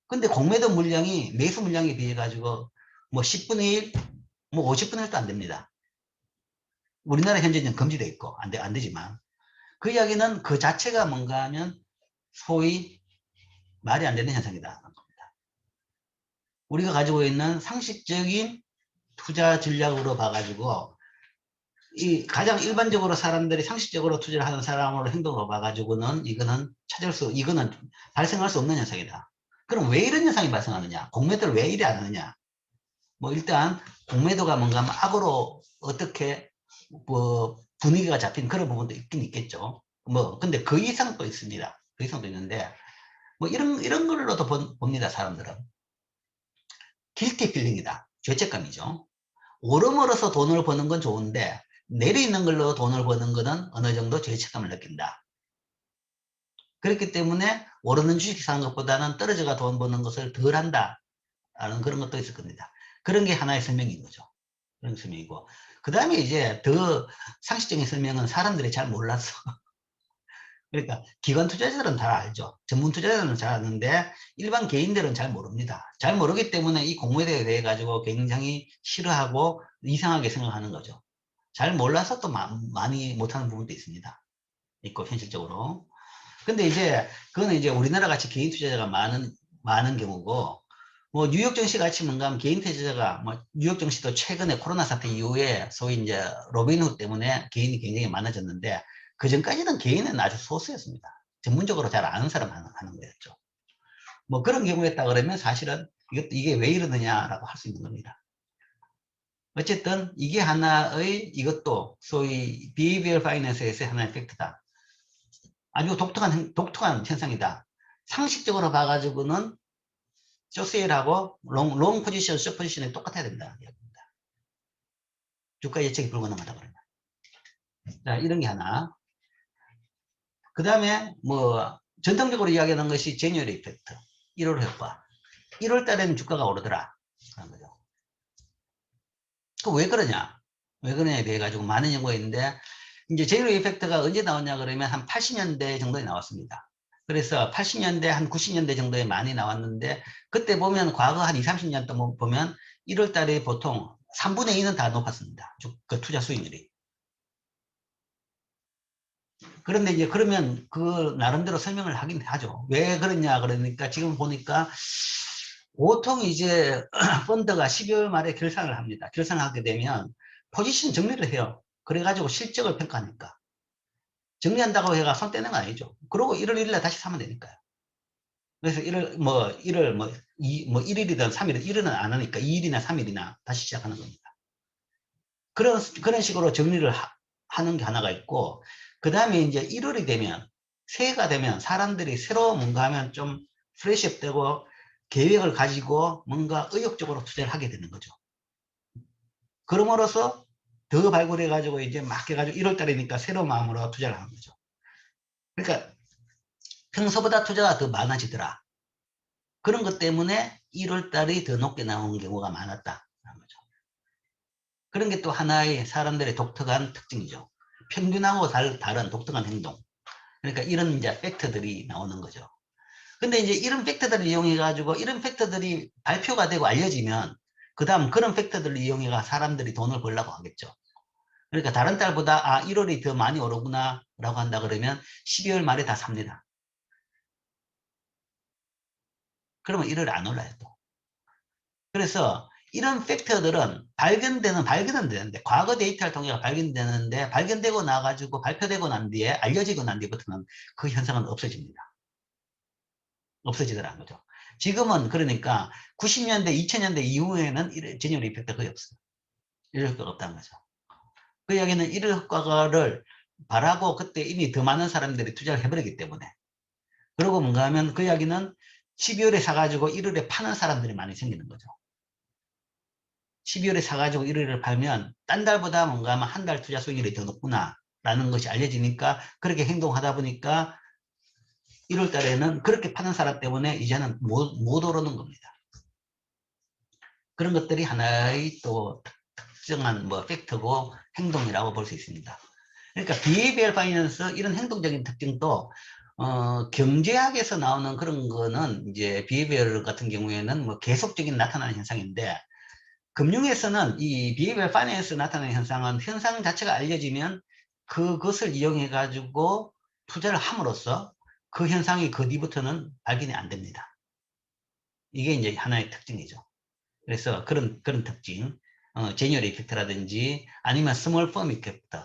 근데 공매도 물량이 매수 물량에 비해 가지고 뭐 10분의 1, 뭐 50분의 1도 안 됩니다. 우리나라 현재는 금지되어 있고 안 되지만, 그 이야기는 그 자체가 뭔가 하면 소위 말이 안 되는 현상이다. 우리가 가지고 있는 상식적인 투자 전략으로 봐가지고, 이 가장 일반적으로 사람들이 상식적으로 투자를 하는 사람으로 행동으로 봐가지고는 이거는 발생할 수 없는 현상이다. 그럼 왜 이런 현상이 발생하느냐? 공매도를 왜 이래 안 하느냐? 뭐 일단 공매도가 뭔가 악으로 어떻게 뭐 분위기가 잡힌 그런 부분도 있긴 있겠죠. 뭐 근데 그 이상도 있습니다. 그 이상도 있는데, 뭐 이런 걸로도 봅니다. 사람들은 길티 필링이다. 죄책감이죠. 오름으로서 돈을 버는 건 좋은데 내려있는 걸로 돈을 버는 거는 어느 정도 죄책감을 느낀다. 그렇기 때문에 오르는 주식 사는 것보다는 떨어져가 돈 버는 것을 덜 한다 라는 그런 것도 있을 겁니다. 그런 게 하나의 설명인 거죠. 그런 설명이고, 그 다음에 이제 더 상식적인 설명은 사람들이 잘 몰라서 그러니까 기관 투자자들은 다 알죠. 전문 투자자들은 잘 아는데 일반 개인들은 잘 모릅니다. 잘 모르기 때문에 이 공매도에 대해 가지고 굉장히 싫어하고 이상하게 생각하는 거죠. 잘 몰라서 또 많이 못하는 부분도 있고 현실적으로. 근데 이제 그거는 이제 우리나라 같이 개인 투자자가 많은 경우고, 뭐 뉴욕 증시 같이 뭔가 하면 개인 투자자가 뭐 뉴욕 증시도 최근에 코로나 사태 이후에 소위 이제 로빈훗 때문에 개인이 굉장히 많아졌는데, 그 전까지는 개인은 아주 소수였습니다. 전문적으로 잘 아는 사람 하는 거였죠. 뭐 그런 경우였다 그러면 사실은 이게 왜 이러느냐라고 할 수 있는 겁니다. 어쨌든 이게 하나의, 이것도 소위 behavioral finance에서의 하나의 팩트다. 아주 독특한 현상이다. 상식적으로 봐가지고는 쇼세일하고 롱 포지션, 숏 포지션이 똑같아야 된다는 이야기입니다. 주가 예측이 불가능하다 그러면. 자, 이런 게 하나. 그 다음에 뭐 전통적으로 이야기하는 것이 제뉴얼 이펙트, 1월 효과. 1월 달에는 주가가 오르더라 하는 거죠. 그 왜 그러냐? 왜 그러냐에 대해 가지고 많은 연구가 있는데, 이제 제뉴얼 이펙트가 언제 나왔냐 그러면 한 80년대 정도에 나왔습니다. 그래서 80년대 한 90년대 정도에 많이 나왔는데, 그때 보면 과거 한 20, 30년 동안 보면 1월 달에 보통 3분의 2는 다 높았습니다. 그 투자 수익률이. 그런데 이제 그러면 그 나름대로 설명을 하긴 하죠. 왜 그러냐 그러니까 지금 보니까 보통 이제 펀드가 12월 말에 결산을 합니다. 결산을 하게 되면 포지션 정리를 해요. 그래가지고 실적을 평가하니까. 정리한다고 해가 손 떼는 건 아니죠. 그러고 1월 1일에 다시 사면 되니까요. 그래서 1월 뭐 1일이든 3일이든 1일은 안 하니까 2일이나 3일이나 다시 시작하는 겁니다. 그런 식으로 정리를 하는 게 하나가 있고, 그 다음에 이제 1월이 되면, 새해가 되면 사람들이 새로 뭔가 하면 좀 프레시업 되고 계획을 가지고 뭔가 의욕적으로 투자를 하게 되는 거죠. 그럼으로써 더 발굴해 가지고 이제 막 해가지고 1월 달이니까 새로운 마음으로 투자를 하는 거죠. 그러니까 평소보다 투자가 더 많아지더라. 그런 것 때문에 1월 달이 더 높게 나온 경우가 많았다. 그런 게 또 하나의 사람들의 독특한 특징이죠. 평균하고 다른 독특한 행동. 그러니까 이런 이제 팩터들이 나오는 거죠. 근데 이제 이런 팩터들을 이용해 가지고 이런 팩터들이 발표가 되고 알려지면 그 다음 그런 팩터들을 이용해 가 사람들이 돈을 벌려고 하겠죠. 그러니까 다른 달보다 1월이 더 많이 오르구나 라고 한다 그러면 12월 말에 다 삽니다. 그러면 1월에 안 올라요 또. 그래서 이런 팩터들은 발견은 되는데 과거 데이터를 통해 발견되는데 발견되고 나가지고 발표되고 난 뒤에 알려지고 난 뒤부터는 그 현상은 없어집니다. 없어지더라는 거죠. 지금은 그러니까 90년대, 2000년대 이후에는 제니얼 이펙트가 거의 없어요. 이럴 효과가 없다는 거죠. 그 이야기는 이럴 효과를 바라고 그때 이미 더 많은 사람들이 투자를 해버리기 때문에. 그리고 뭔가 하면 그 이야기는 12월에 사가지고 1월에 파는 사람들이 많이 생기는 거죠. 12월에 사가지고 1월에 팔면 딴 달보다 뭔가 하면 한 달 투자 수익률이 더 높구나 라는 것이 알려지니까 그렇게 행동하다 보니까 1월 달에는 그렇게 파는 사람 때문에 이제는 못 오르는 겁니다. 그런 것들이 하나의 또 특정한 팩터고 행동이라고 볼 수 있습니다. 그러니까 비헤이비얼 파이낸스 이런 행동적인 특징도 경제학에서 나오는 그런 거는 이제 비헤이비얼 같은 경우에는 계속적인 나타나는 현상인데 금융에서는 이 비헤이비얼 파이낸스 나타나는 현상은 현상 자체가 알려지면 그것을 이용해 가지고 투자를 함으로써 그 현상이 그 뒤부터는 발견이 안 됩니다. 이게 이제 하나의 특징이죠. 그래서 그런 특징, 제니얼 이펙트라든지 아니면 스몰 펌 이펙트,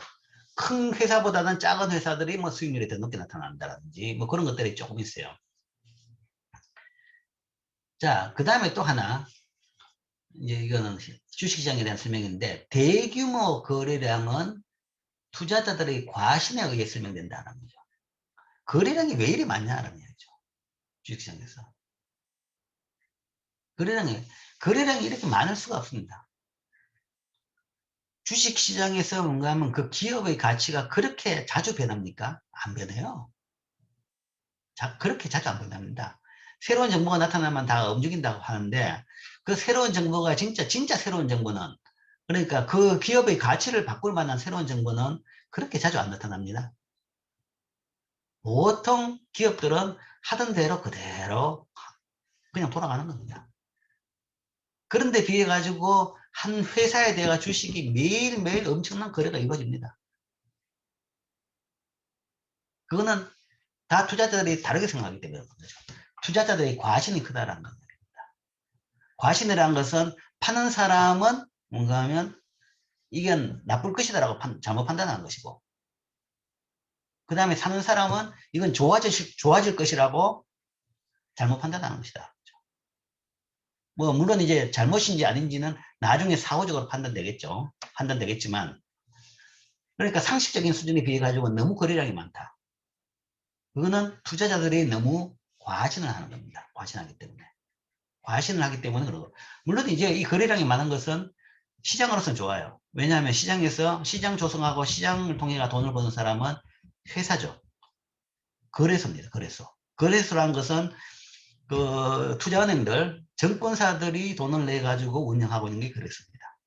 큰 회사보다는 작은 회사들이 수익률이 더 높게 나타난다든지 그런 것들이 조금 있어요. 자, 그 다음에 또 하나, 이제 이거는 주식시장에 대한 설명인데 대규모 거래량은 투자자들의 과신에 의해 설명된다는 거죠. 거래량이 왜 이리 많냐는 얘기죠. 주식시장에서. 거래량이 이렇게 많을 수가 없습니다. 주식시장에서 뭔가 하면 그 기업의 가치가 그렇게 자주 변합니까? 안 변해요. 그렇게 자주 안 변합니다. 새로운 정보가 나타나면 다 움직인다고 하는데 그 새로운 정보가 진짜 새로운 정보는 그러니까 그 기업의 가치를 바꿀 만한 새로운 정보는 그렇게 자주 안 나타납니다. 보통 기업들은 하던 대로 그대로 그냥 돌아가는 겁니다. 그런데 비해 가지고 한 회사에 대해 주식이 매일매일 엄청난 거래가 이루어집니다. 그거는 다 투자자들이 다르게 생각하기 때문에 그런 거죠. 투자자들의 과신이 크다라는 겁니다. 과신이라는 것은 파는 사람은 뭔가 하면 이게 나쁠 것이다라고 잘못 판단하는 것이고 그 다음에 사는 사람은 이건 좋아질 것이라고 잘못 판단하는 것이다. 물론 이제 잘못인지 아닌지는 나중에 사후적으로 판단되겠지만 그러니까 상식적인 수준에 비해 가지고 너무 거래량이 많다. 그거는 투자자들이 너무 과신을 하는 겁니다. 과신을 하기 때문에 그러고 물론 이제 이 거래량이 많은 것은 시장으로서는 좋아요. 왜냐하면 시장에서 시장 조성하고 시장을 통해 돈을 버는 사람은 회사죠. 거래소입니다. 거래소라는 것은 그 투자은행들, 증권사들이 돈을 내 가지고 운영하고 있는 게 거래소입니다.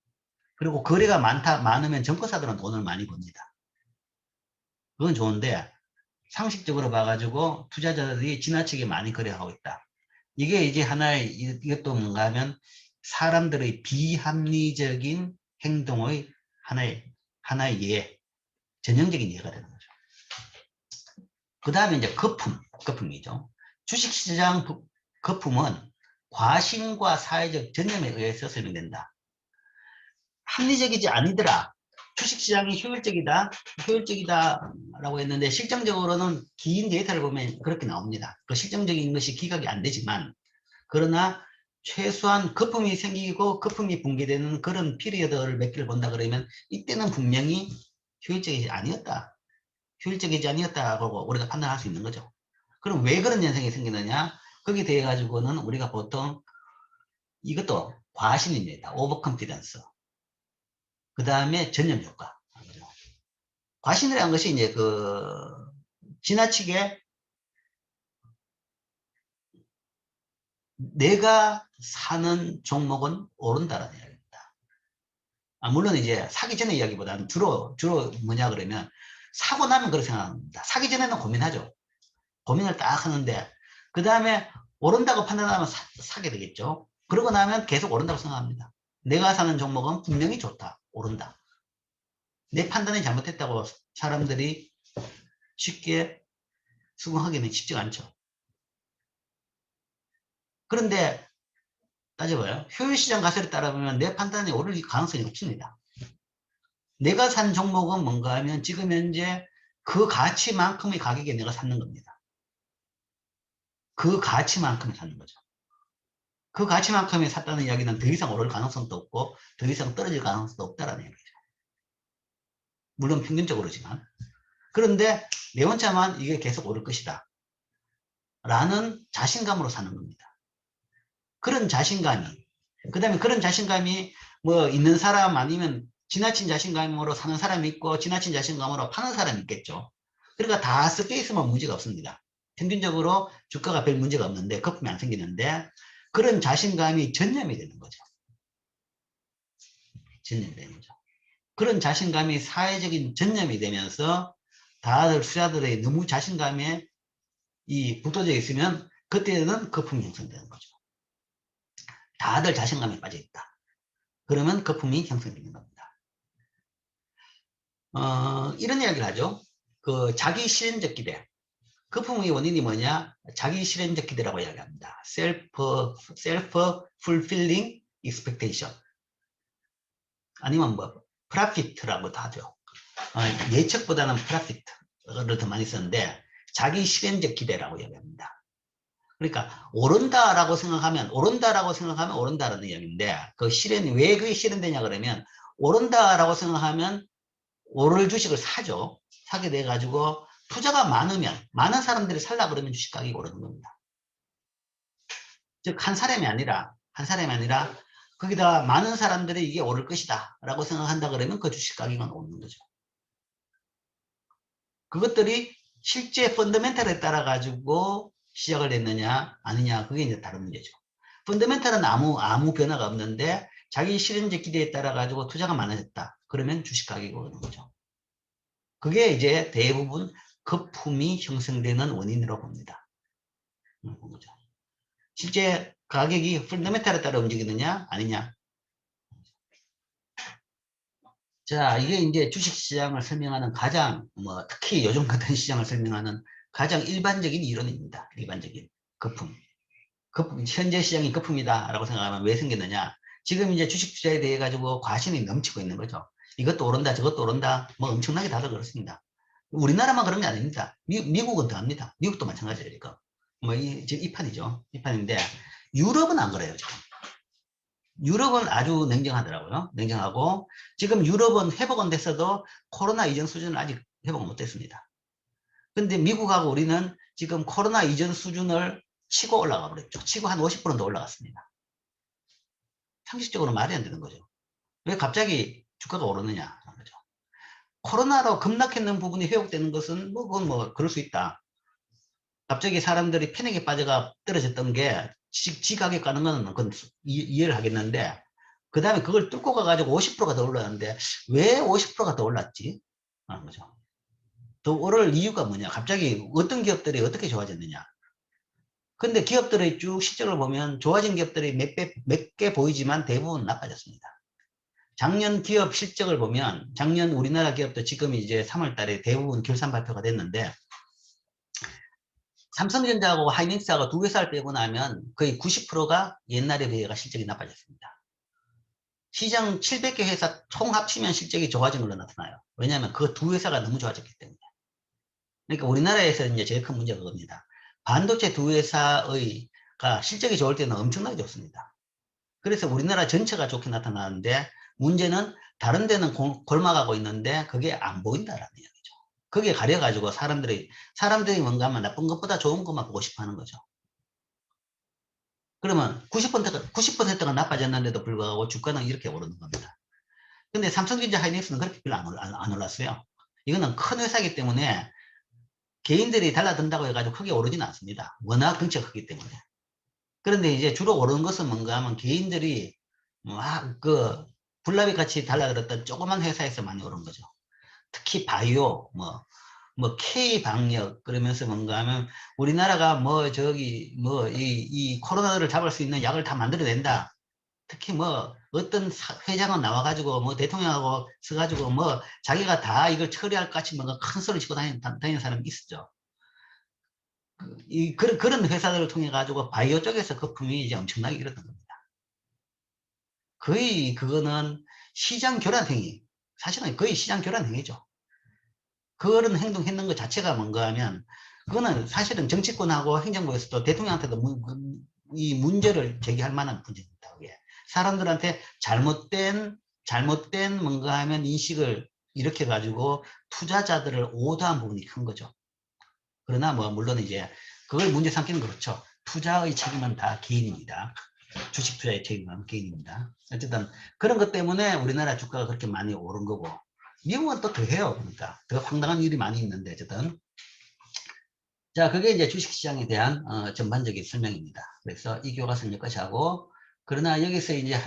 그리고 거래가 많으면 증권사들은 돈을 많이 법니다. 그건 좋은데 상식적으로 봐가지고 투자자들이 지나치게 많이 거래하고 있다. 이게 이제 이것도 뭔가 하면 사람들의 비합리적인 행동의 하나의 예, 전형적인 예가 되는 거죠. 그 다음에 이제 거품이죠. 주식시장 거품은 과신과 사회적 전념에 의해서 설명된다. 합리적이지 아니더라. 주식시장이 효율적이다라고 했는데 실정적으로는 긴 데이터를 보면 그렇게 나옵니다. 그 실정적인 것이 기각이 안 되지만 그러나 최소한 거품이 생기고 거품이 붕괴되는 그런 피리어드를 몇 개를 본다 그러면 이때는 분명히 효율적이지 아니었다고 우리가 판단할 수 있는 거죠. 그럼 왜 그런 현상이 생기느냐? 거기에 대해 가지고는 우리가 보통 이것도 과신입니다. 오버컨피던스. 그 다음에 전념 효과. 과신이라는 것이 이제 지나치게 내가 사는 종목은 오른다라는 이야기입니다. 물론 이제 사기 전에 이야기보다는 주로 뭐냐 그러면 사고 나면 그렇게 생각합니다. 사기 전에는 고민하죠. 고민을 딱 하는데 그 다음에 오른다고 판단하면 사게 되겠죠. 그러고 나면 계속 오른다고 생각합니다. 내가 사는 종목은 분명히 좋다. 오른다. 내 판단이 잘못했다고 사람들이 쉽게 수긍하기는 쉽지가 않죠. 그런데 따져봐요. 효율시장 가설에 따라보면 내 판단이 오를 가능성이 없습니다. 내가 산 종목은 뭔가 하면 지금 현재 그 가치만큼의 가격에 내가 샀는 겁니다. 그 가치만큼에 샀는 거죠. 그 가치만큼에 샀다는 이야기는 더 이상 오를 가능성도 없고 더 이상 떨어질 가능성도 없다는 얘기죠. 물론 평균적으로지만. 그런데 내 혼자만 이게 계속 오를 것이다. 라는 자신감으로 사는 겁니다. 그런 자신감이, 그 다음에 그런 자신감이 뭐 있는 사람 아니면 지나친 자신감으로 사는 사람이 있고 지나친 자신감으로 파는 사람이 있겠죠. 그러니까 다 섞여 있으면 문제가 없습니다. 평균적으로 주가가 별 문제가 없는데 거품이 안 생기는데 그런 자신감이 전염이 되는 거죠. 전염이 되는 거죠. 그런 자신감이 사회적인 전염이 되면서 다들 투자들의 너무 자신감에 붙어져 있으면 그때는 거품이 형성되는 거죠. 다들 자신감에 빠져 있다. 그러면 거품이 형성되는 겁니다. 이런 이야기를 하죠. 그 자기 실현적 기대. 거품의 원인이 뭐냐? 자기 실현적 기대라고 이야기합니다. self-fulfilling expectation. 아니면 뭐 profit라고도 하죠. 예측보다는 profit를 더 많이 쓰는데 자기 실현적 기대라고 이야기합니다. 그러니까 오른다라고 생각하면 오른다라는 이야기인데 그 실현이 왜 그게 실현되냐 그러면 오른다라고 생각하면 오를 주식을 사죠. 사게 돼 가지고 투자가 많으면 많은 사람들이 살라 그러면 주식 가격이 오르는 겁니다. 즉 한 사람이 아니라 거기다 많은 사람들이 이게 오를 것이다 라고 생각한다 그러면 그 주식 가격은 오르는 거죠. 그것들이 실제 펀더멘탈에 따라 가지고 시작을 했느냐 아니냐 그게 이제 다른 문제죠. 펀더멘탈은 아무 변화가 없는데 자기 실현적 기대에 따라 가지고 투자가 많아졌다. 그러면 주식 가격이 오르는 거죠. 그게 이제 대부분 거품이 형성되는 원인으로 봅니다. 실제 가격이 펀더멘탈에 따라 움직이느냐 아니냐. 자, 이게 이제 주식시장을 설명하는 가장 특히 요즘 같은 시장을 설명하는 가장 일반적인 이론입니다. 일반적인 거품. 현재 시장이 거품이다 라고 생각하면 왜 생겼느냐. 지금 이제 주식 투자에 대해 가지고 과신이 넘치고 있는 거죠. 이것도 오른다 저것도 오른다 뭐 엄청나게 다들 그렇습니다. 우리나라만 그런 게 아닙니다. 미국은 더 합니다. 미국도 마찬가지예요. 지금 이 판이죠. 이 판인데 유럽은 안 그래요. 지금. 유럽은 아주 냉정하더라고요. 냉정하고 지금 유럽은 회복은 됐어도 코로나 이전 수준은 아직 회복은 못됐습니다. 근데 미국하고 우리는 지금 코로나 이전 수준을 치고 올라가 버렸죠. 치고 한 50%도 올라갔습니다. 상식적으로 말이 안 되는 거죠. 왜 갑자기 주가가 오르느냐. 거죠. 코로나로 급락했는 부분이 회복되는 것은 그건 그럴 수 있다. 갑자기 사람들이 패닉에 빠져가 떨어졌던 게 지가격 가는 건 그건 이해를 하겠는데 그 다음에 그걸 뚫고 가가지고 50%가 더 올랐는데 왜 50%가 더 올랐지? 하는 거죠. 더 오를 이유가 뭐냐? 갑자기 어떤 기업들이 어떻게 좋아졌느냐? 근데 기업들의 쭉 실적을 보면 좋아진 기업들이 몇 개 보이지만 대부분 나빠졌습니다. 작년 기업 실적을 보면 작년 우리나라 기업도 지금 이제 3월 달에 대부분 결산 발표가 됐는데 삼성전자하고 하이닉스하고 두 회사를 빼고 나면 거의 90%가 옛날에 비해가 실적이 나빠졌습니다. 시장 700개 회사 총 합치면 실적이 좋아진 걸로 나타나요. 왜냐하면 그 두 회사가 너무 좋아졌기 때문에. 그러니까 우리나라에서 이제 제일 큰 문제가 그겁니다. 반도체 두 회사가 실적이 좋을 때는 엄청나게 좋습니다. 그래서 우리나라 전체가 좋게 나타나는데 문제는 다른 데는 골마가고 있는데 그게 안 보인다라는 이야기죠. 거기에 가려가지고 사람들이 뭔가 하면 나쁜 것보다 좋은 것만 보고 싶어 하는 거죠. 그러면 90%가 나빠졌는데도 불구하고 주가는 이렇게 오르는 겁니다. 근데 삼성전자 하이닉스는 그렇게 별로 안 올랐어요. 이거는 큰 회사이기 때문에 개인들이 달라든다고 해가지고 크게 오르지는 않습니다. 워낙 덩치가 크기 때문에. 그런데 이제 주로 오르는 것은 뭔가 하면 개인들이 막 불나비 같이 달라들었던 조그만 회사에서 많이 오른 거죠. 특히 바이오, K방역, 그러면서 뭔가 하면 우리나라가 이 코로나를 잡을 수 있는 약을 다 만들어낸다. 특히 어떤 회장은 나와가지고 대통령하고 서가지고 자기가 다 이걸 처리할 것 같이 뭔가 큰 소리 치고 다니는 사람이 있었죠. 그런 회사들을 통해 가지고 바이오 쪽에서 거품이 이제 엄청나게 일었던 겁니다. 거의 그거는 시장 교란 행위. 사실은 거의 시장 교란 행위죠. 그런 행동했는 것 자체가 뭔가 하면 그거는 사실은 정치권하고 행정부에서도 대통령한테도 이 문제를 제기할 만한 문제입니다. 그게. 사람들한테 잘못된 뭔가 하면 인식을 일으켜 가지고 투자자들을 오도한 부분이 큰 거죠. 그러나 물론 이제 그걸 문제 삼기는 그렇죠. 투자의 책임은 다 개인입니다. 주식 투자의 책임은 개인입니다. 어쨌든 그런 것 때문에 우리나라 주가가 그렇게 많이 오른 거고, 미국은 또 더해요. 그러니까 더 황당한 일이 많이 있는데 어쨌든. 자, 그게 이제 주식시장에 대한 전반적인 설명입니다. 그래서 이 교과서는 여기까지 하고, 그러나 여기서 이제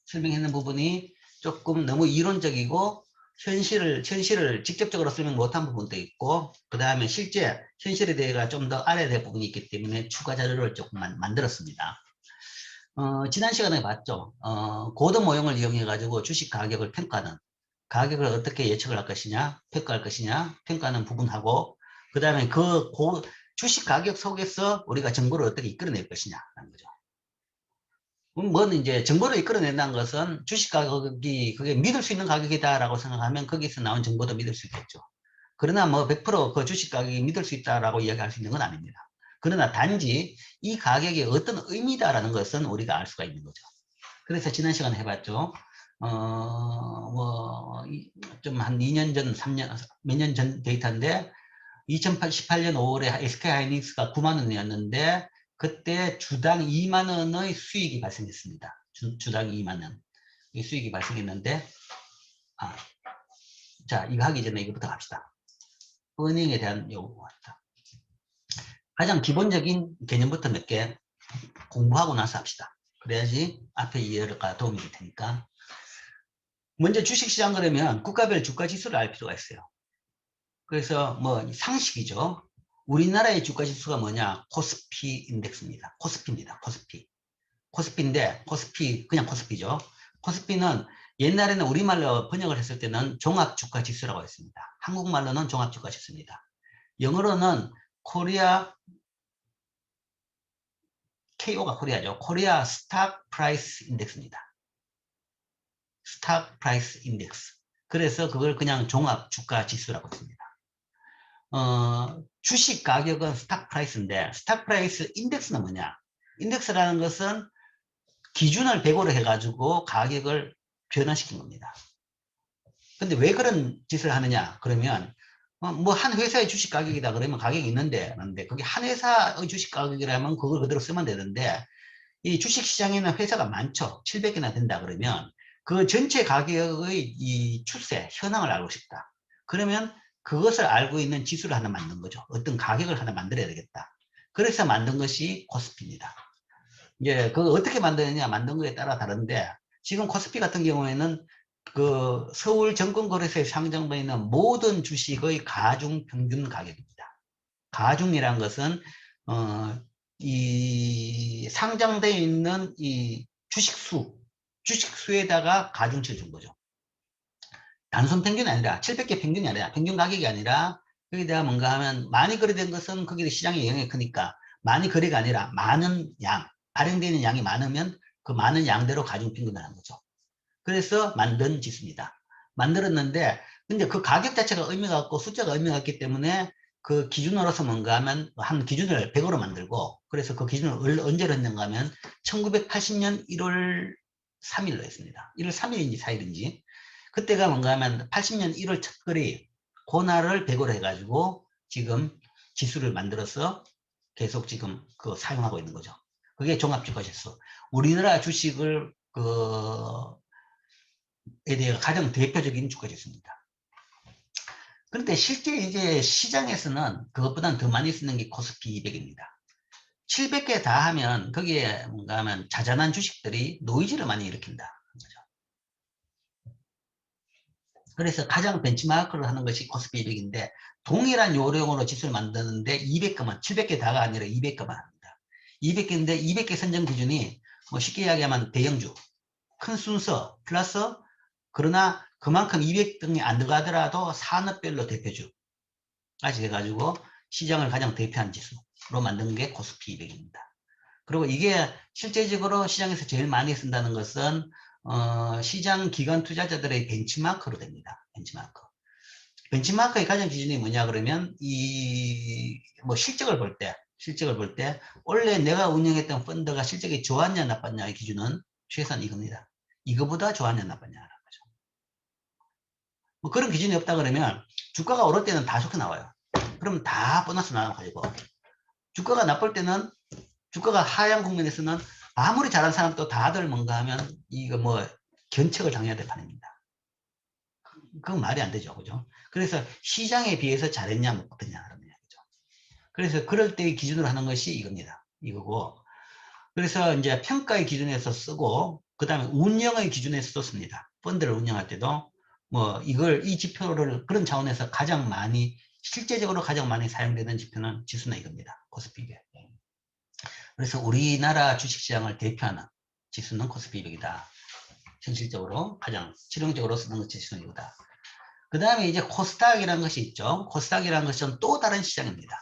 설명했는 부분이 조금 너무 이론적이고 현실을 직접적으로 설명 못한 부분도 있고, 그 다음에 실제 현실에 대해서 좀 더 알아야 될 부분이 있기 때문에 추가 자료를 조금 만들었습니다. 지난 시간에 봤죠. 고도 모형을 이용해 가지고 주식 가격을 평가하는, 가격을 어떻게 예측을 할 것이냐, 평가할 것이냐, 평가하는 부분하고, 그 다음에 주식 가격 속에서 우리가 정보를 어떻게 이끌어낼 것이냐라는 거죠. 그럼 이제 정보를 이끌어낸다는 것은 주식 가격이 그게 믿을 수 있는 가격이다라고 생각하면 거기서 나온 정보도 믿을 수 있겠죠. 그러나 100%그 주식 가격이 믿을 수 있다라고 이야기할 수 있는 건 아닙니다. 그러나 단지 이 가격이 어떤 의미다라는 것은 우리가 알 수가 있는 거죠. 그래서 지난 시간에 해봤죠. 좀 한 2년 전, 3년, 몇 년 전 데이터인데 2018년 5월에 SK하이닉스가 9만 원이었는데 그때 주당 2만 원의 수익이 발생했습니다. 주당 2만 원. 이 수익이 발생했는데, 자, 이거 하기 전에 이거부터 갑시다. 은행에 대한 요구가 왔다. 가장 기본적인 개념부터 몇 개 공부하고 나서 합시다. 그래야지 앞에 이해가 도움이 될 테니까. 먼저 주식시장 그러면 국가별 주가지수를 알 필요가 있어요. 그래서 상식이죠. 우리나라의 주가지수가 뭐냐? 코스피 인덱스입니다. 코스피입니다. 코스피인데 그냥 코스피죠. 코스피는 옛날에는 우리말로 번역을 했을 때는 종합주가지수라고 했습니다. 한국말로는 종합주가지수입니다. 영어로는 코리아, KO가 코리아죠. 코리아 스탁 프라이스 인덱스입니다. 스탁 프라이스 인덱스. 그래서 그걸 그냥 종합주가지수라고 했습니다. 주식 가격은 스탁 프라이스인데 스탁 프라이스 인덱스는 뭐냐? 인덱스라는 것은 기준을 100으로 해가지고 가격을 변화시킨 겁니다. 근데 왜 그런 짓을 하느냐? 그러면 한 회사의 주식 가격이다 그러면 가격이 있는데 그게 한 회사의 주식 가격이라면 그걸 그대로 쓰면 되는데 이 주식 시장에는 회사가 많죠. 700개나 된다 그러면 그 전체 가격의 이 추세, 현황을 알고 싶다. 그러면 그것을 알고 있는 지수를 하나 만든 거죠. 어떤 가격을 하나 만들어야 되겠다. 그래서 만든 것이 코스피입니다. 이제 그거 어떻게 만드느냐 만든 거에 따라 다른데 지금 코스피 같은 경우에는 그 서울 증권거래소에 상장되어 있는 모든 주식의 가중 평균 가격입니다. 가중이란 것은 이 상장되어 있는 이 주식수에다가 가중치를 준 거죠. 단순 평균이 아니라 700개 평균이 아니라 평균 가격이 아니라 거기다가 뭔가 하면 많이 거래된 것은 거기에 시장의 영향이 크니까 많이 거래가 아니라 많은 양, 발행되는 양이 많으면 그 많은 양대로 가중 평균을 하는 거죠. 그래서 만든 지수입니다. 만들었는데 근데 그 가격 자체가 의미가 없고 숫자가 의미가 없기 때문에 그 기준으로서 뭔가 하면 한 기준을 100으로 만들고 그래서 그 기준을 언제로 했는가 하면 1980년 1월 3일로 했습니다. 1월 3일인지 4일인지 그때가 뭔가 하면 80년 1월 첫거리 그날을 100으로 해가지고 지금 지수를 만들어서 계속 지금 그 사용하고 있는 거죠. 그게 종합주가지수. 우리나라 주식을 에 대해 가장 대표적인 주가지수입니다. 그런데 실제 이제 시장에서는 그것보다는 더 많이 쓰는 게 코스피 200입니다. 700개 다 하면 거기에 뭔가 하면 자잘한 주식들이 노이즈를 많이 일으킨다. 그래서 가장 벤치마크를 하는 것이 코스피 200인데 동일한 요령으로 지수를 만드는데 200개만, 700개 다가 아니라 200개만 합니다. 200개인데 200개 선정 기준이 뭐 쉽게 이야기하면 대형주, 큰 순서 플러스 그러나 그만큼 200등이 안 들어가더라도 산업별로 대표주까지 해가지고 시장을 가장 대표한 지수로 만든 게 코스피 200입니다. 그리고 이게 실제적으로 시장에서 제일 많이 쓴다는 것은 시장 기관 투자자들의 벤치마크로 됩니다. 벤치마크. 벤치마크의 가장 기준이 뭐냐 그러면 뭐 실적을 볼 때 원래 내가 운영했던 펀드가 실적이 좋았냐 나빴냐의 기준은 최소한 이겁니다. 이거보다 좋았냐 나빴냐라는 거죠. 뭐 그런 기준이 없다 그러면 주가가 오를 때는 다 좋게 나와요. 그럼 다 보너스 나와가지고 주가가 나쁠 때는 주가가 하향 국면에서는 아무리 잘한 사람도 다들 뭔가 하면 이거 뭐 견책을 당해야 될 판입니다. 그건 말이 안 되죠. 그죠? 그래서 시장에 비해서 잘했냐 못했냐 그런 이야기죠. 그래서 그럴 때의 기준으로 하는 것이 이겁니다. 이거고. 그래서 이제 평가의 기준에서 쓰고 그다음에 운영의 기준에서도 씁니다. 펀드를 운영할 때도 뭐 이 지표를 그런 차원에서 가장 많이 실제적으로 가장 많이 사용되는 지표는 지수는 이겁니다. 코스피 200. 그래서 우리나라 주식시장을 대표하는 지수는 코스피 200이다. 현실적으로 가장 실용적으로 쓰는 지수는 이거다. 그 다음에 이제 코스닥이라는 것이 있죠. 코스닥이라는 것은 또 다른 시장입니다.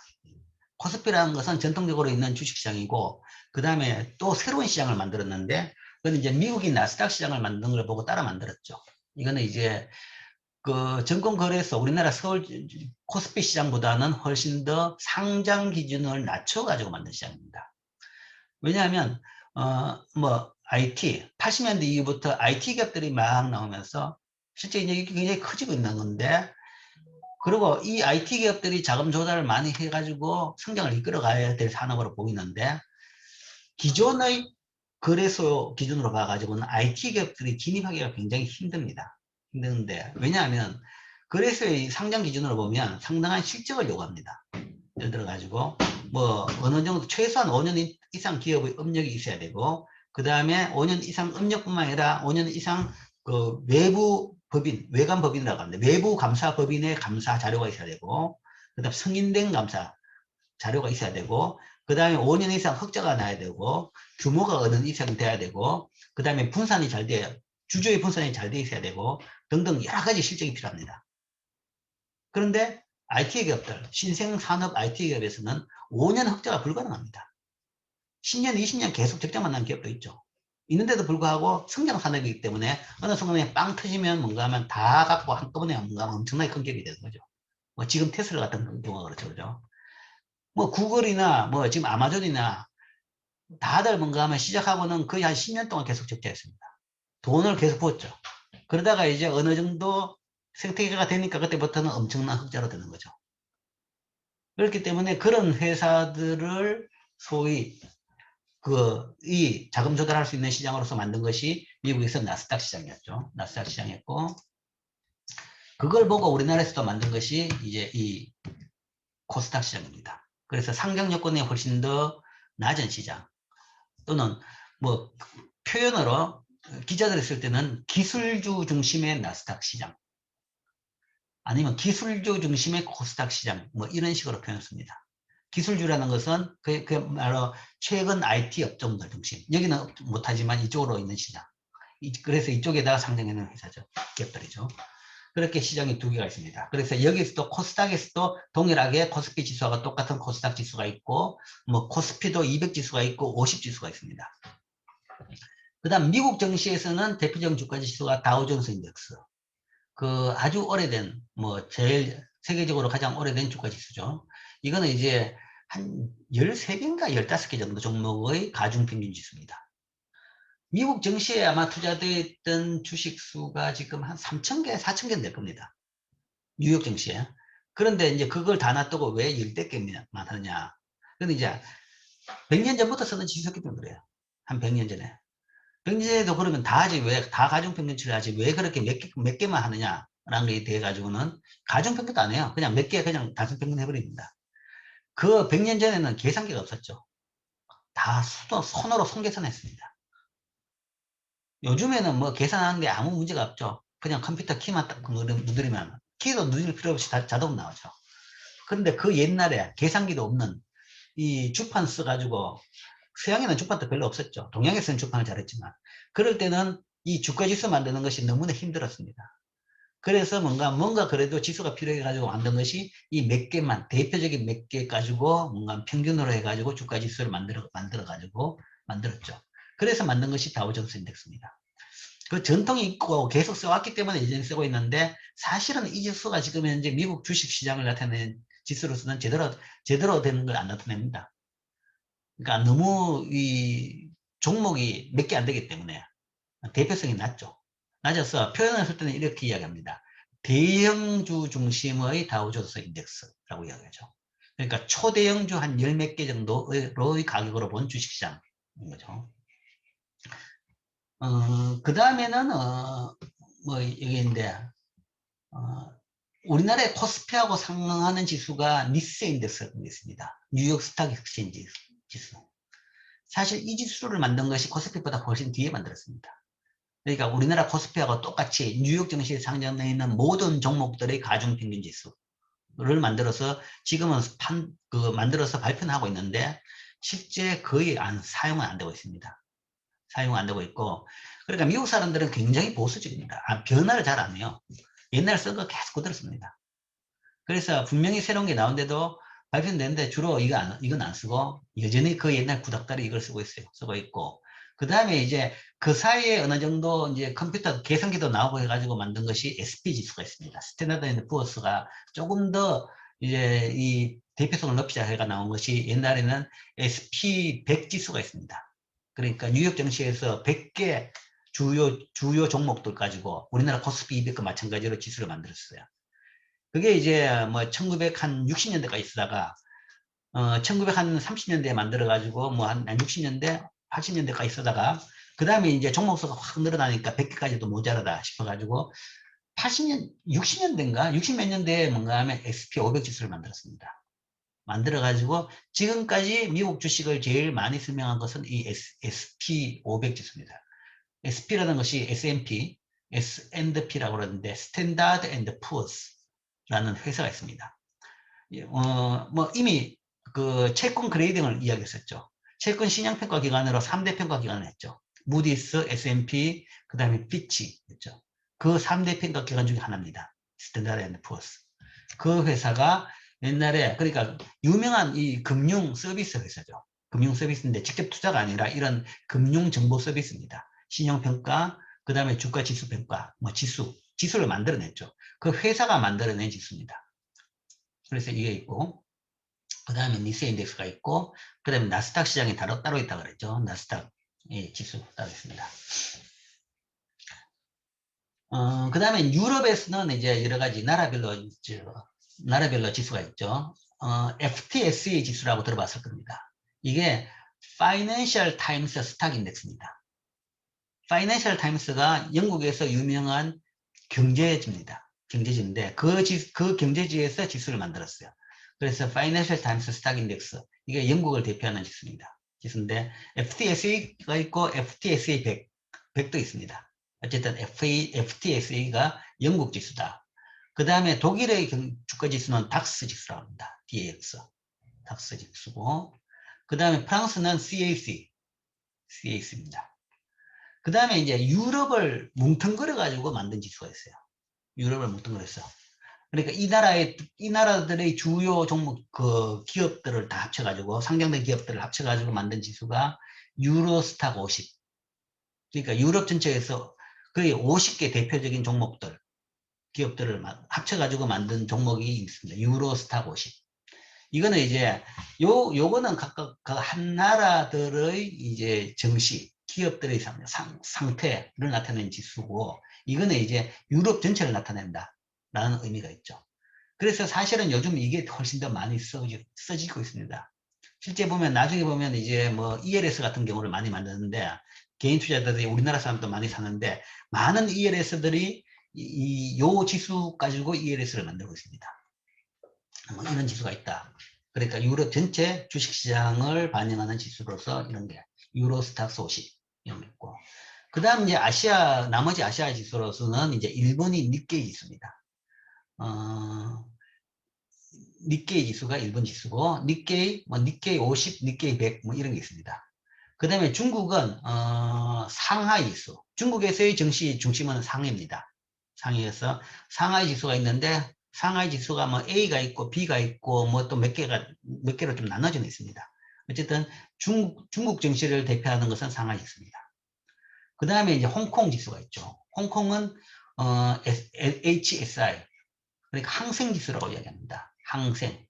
코스피라는 것은 전통적으로 있는 주식시장이고 그 다음에 또 새로운 시장을 만들었는데 그건 이제 미국이 나스닥 시장을 만든 걸 보고 따라 만들었죠. 이거는 이제 그 증권거래소 우리나라 서울 코스피 시장보다는 훨씬 더 상장 기준을 낮춰가지고 만든 시장입니다. 왜냐하면 뭐 IT 80년대 이후부터 IT 기업들이 막 나오면서 실제 이제 굉장히 커지고 있는 건데 그리고 이 IT 기업들이 자금 조달을 많이 해가지고 성장을 이끌어 가야 될 산업으로 보이는데 기존의 거래소 기준으로 봐가지고는 IT 기업들이 진입하기가 굉장히 힘듭니다. 힘든데 왜냐하면 거래소의 상장 기준으로 보면 상당한 실적을 요구합니다. 예를 들어 가지고 뭐 어느 정도 최소한 5년 이상 기업의 업력이 있어야 되고 그 다음에 5년 이상 업력뿐만 아니라 5년 이상 그 외부 법인, 외관 법인이라고 합니다. 외부 감사 법인의 감사 자료가 있어야 되고 그 다음 승인된 감사 자료가 있어야 되고 그 다음에 5년 이상 흑자가 나야 되고 규모가 어느 이상 돼야 되고 그 다음에 분산이 잘 돼야 주주의 분산이 잘 돼 있어야 되고 등등 여러 가지 실적이 필요합니다. 그런데 IT 기업들, 신생산업 IT 기업에서는 5년 흑자가 불가능합니다. 10년, 20년 계속 적자만 난 기업도 있죠. 있는데도 불구하고 성장 산업이기 때문에 어느 순간에 빵 터지면 뭔가 하면 다 갖고 한꺼번에 뭔가 엄청나게 큰 기업이 되는 거죠. 뭐 지금 테슬라 같은 경우가 그렇죠. 그죠? 뭐 구글이나 뭐 지금 아마존이나 다들 뭔가 하면 시작하고는 거의 한 10년 동안 계속 적자였습니다. 돈을 계속 부었죠. 그러다가 이제 어느 정도 생태계가 되니까 그때부터는 엄청난 흑자로 되는 거죠. 그렇기 때문에 그런 회사들을 소위 이 자금 조달할 수 있는 시장으로서 만든 것이 미국에서 나스닥 시장이었죠. 나스닥 시장이었고 그걸 보고 우리나라에서도 만든 것이 이제 이 코스닥 시장입니다. 그래서 상장 요건이 훨씬 더 낮은 시장 또는 뭐 표현으로 기자들이 쓸 때는 기술주 중심의 나스닥 시장 아니면 기술주 중심의 코스닥 시장 뭐 이런 식으로 표현했습니다. 기술주라는 것은 바로 최근 IT 업종들 중심 여기는 못하지만 이쪽으로 있는 시장 그래서 이쪽에다가 상장하는 회사죠. 기업들이죠. 그렇게 시장이 두 개가 있습니다. 그래서 여기서도 코스닥에서도 동일하게 코스피 지수와 똑같은 코스닥 지수가 있고 뭐 코스피도 200 지수가 있고 50 지수가 있습니다. 그 다음 미국 증시에서는 대표적 주가 지수가 다우존스 인덱스 그 아주 오래된 뭐 제일 세계적으로 가장 오래된 주가 지수죠. 이거는 이제 한 13개인가 15개 정도 종목의 가중평균 지수입니다. 미국 증시에 아마 투자되어 있던 주식 수가 지금 한 3,000개, 4,000개 될 겁니다. 뉴욕 증시에. 그런데 이제 그걸 다 놔두고 왜 10개만 하느냐. 근데 이제 100년 전부터 쓰는 지수였기 때문에 그래요. 한 100년 전에. 100년 전에도 그러면 다 하지 왜 다 가중평균치를 하지 왜 그렇게 몇 개만 하느냐. 거에 대해 가지고는 가중평가도 안 해요. 그냥 몇 개 그냥 단순 평균해버립니다. 그 100년 전에는 계산기가 없었죠. 다 손으로 손계산했습니다. 요즘에는 뭐 계산하는데 아무 문제가 없죠. 그냥 컴퓨터 키만 딱 누르면 키도 누릴 필요 없이 다 자동 나오죠. 그런데 그 옛날에 계산기도 없는 이 주판 써가지고 서양에는 주판도 별로 없었죠. 동양에서는 주판을 잘했지만 그럴 때는 이 주가지수 만드는 것이 너무나 힘들었습니다. 그래서 뭔가 그래도 지수가 필요해가지고 만든 것이 이 몇 개만, 대표적인 몇 개 가지고 뭔가 평균으로 해가지고 주가지수를 만들었죠. 그래서 만든 것이 다우존스 인덱스입니다. 그 전통이 있고 계속 써왔기 때문에 이제 쓰고 있는데 사실은 이 지수가 지금 현재 미국 주식시장을 나타내는 지수로서는 제대로 되는 걸 안 나타냅니다. 그러니까 너무 이 종목이 몇 개 안 되기 때문에 대표성이 낮아서 표현을 쓸 때는 이렇게 이야기합니다. 대형주 중심의 다우존스 인덱스라고 이야기하죠. 그러니까 초대형주 한 열 몇 개 정도의 가격으로 본 주식시장인 거죠. 그 다음에는 뭐 여기인데 우리나라의 코스피하고 상응하는 지수가 니스 인덱스가 있습니다. 뉴욕 스탁 익스체인지 지수. 사실 이 지수를 만든 것이 코스피보다 훨씬 뒤에 만들었습니다. 그러니까 우리나라 코스피하고 똑같이 뉴욕 증시에 상장되어 있는 모든 종목들의 가중평균 지수를 만들어서 지금은 만들어서 발표는 하고 있는데 실제 거의 사용은 안 되고 있습니다. 사용 안 되고 있고, 그러니까 미국 사람들은 굉장히 보수적입니다. 변화를 잘 안 해요. 옛날 쓴 거 계속 그대로 씁니다. 그래서 분명히 새로운 게 나온데도 발표는 되는데 주로 이건 안 쓰고 여전히 그 옛날 구닥다리 이걸 쓰고 있고, 그 다음에 이제 그 사이에 어느 정도 이제 컴퓨터 계산기도 나오고 해가지고 만든 것이 SP 지수가 있습니다. 스탠다드 앤드 푸어스가 조금 더 이제 이 대표성을 높이자 해가 나온 것이 옛날에는 SP 100 지수가 있습니다. 그러니까 뉴욕 증시에서 100개 주요 종목들 가지고 우리나라 코스피 200과 마찬가지로 지수를 만들었어요. 그게 이제 뭐 1960년대까지 쓰다가 1930년대에 만들어가지고 뭐 한 60년대, 80년대까지 쓰다가 그 다음에 이제 종목 수가 확 늘어나니까 100개까지도 모자라다 싶어가지고 60년대인가? 60 몇 년대에 뭔가 하면 SP500 지수를 만들었습니다. 만들어가지고 지금까지 미국 주식을 제일 많이 설명한 것은 이 SP500 지수입니다. SP라는 것이 S&P, S&P라고 그러는데 스탠다드 앤드 푸어스라는 회사가 있습니다. 뭐 이미 그 채권 그레이딩을 이야기했었죠. 채권 신용평가 기관으로 3대 평가 기관을 했죠. 무디스, S&P, 그 다음에 피치였죠. 그 3대 평가 기관 중에 하나입니다. 스탠다드 앤드 푸어스. 그 회사가 옛날에 그러니까 유명한 이 금융 서비스 회사죠. 금융 서비스인데 직접 투자가 아니라 이런 금융 정보 서비스입니다. 신용평가, 그 다음에 주가 지수 평가, 뭐 지수를 만들어냈죠. 그 회사가 만들어낸 지수입니다. 그래서 이게 있고, 그 다음에 니스 인덱스가 있고, 그 다음에 나스닥 시장이 따로 있다고 그랬죠. 나스닥 지수 따로 있습니다. 그 다음에 유럽에서는 이제 여러 가지 나라별로 지수가 있죠. FTSE 지수라고 들어봤을 겁니다. 이게 Financial Times Stock Index입니다. Financial Times가 영국에서 유명한 경제지입니다. 경제지인데 그 경제지에서 지수를 만들었어요. 그래서 Financial Times Stock Index, 이게 영국을 대표하는 지수인데 FTSE가 있고 FTSE 100도 있습니다. 어쨌든 FTSE가 영국 지수다. 그 다음에 독일의 주가 지수는 닥스 지수라고 합니다. DAX, 닥스 지수고, 그 다음에 프랑스는 CAC입니다. 그 다음에 이제 유럽을 뭉텅거려 가지고 만든 지수가 있어요. 유럽을 뭉텅거렸어. 그러니까 이 나라들의 주요 종목 기업들을 다 합쳐가지고 상장된 기업들을 합쳐가지고 만든 지수가 유로스탁 50. 그러니까 유럽 전체에서 거의 50개 대표적인 기업들을 합쳐가지고 만든 종목이 있습니다. 유로스탁 50. 이거는 이제 요거는 각각 한 나라들의 이제 기업들의 상태를 나타내는 지수고, 이거는 이제 유럽 전체를 나타낸다라는 의미가 있죠. 그래서 사실은 요즘 이게 훨씬 더 많이 써지고 있습니다. 실제 보면 나중에 보면 이제 뭐 ELS 같은 경우를 많이 만드는데 개인 투자자들이 우리나라 사람도 많이 사는데 많은 ELS들이 요 지수 가지고 ELS를 만들고 있습니다. 뭐 이런 지수가 있다. 그러니까 유럽 전체 주식시장을 반영하는 지수로서 이런 게 유로스탁스 50 이런 게 있고, 그 다음 이제 나머지 아시아 지수로서는 이제 일본이 니케이 지수입니다. 니케이 지수가 일본 지수고, 니케이 50, 니케이 100 뭐 이런 게 있습니다. 그 다음에 중국은 상하이 지수. 중국에서의 증시 중심은 상해입니다. 상해에서 상하이 지수가 있는데, 상하이 지수가 뭐 A가 있고 B가 있고 뭐 또 몇 개로 좀 나눠져 있습니다. 어쨌든 중국 증시를 대표하는 것은 상하이 지수입니다. 그 다음에 이제 홍콩 지수가 있죠. 홍콩은 HSI, 그러니까 항생 지수라고 이야기합니다. 항생,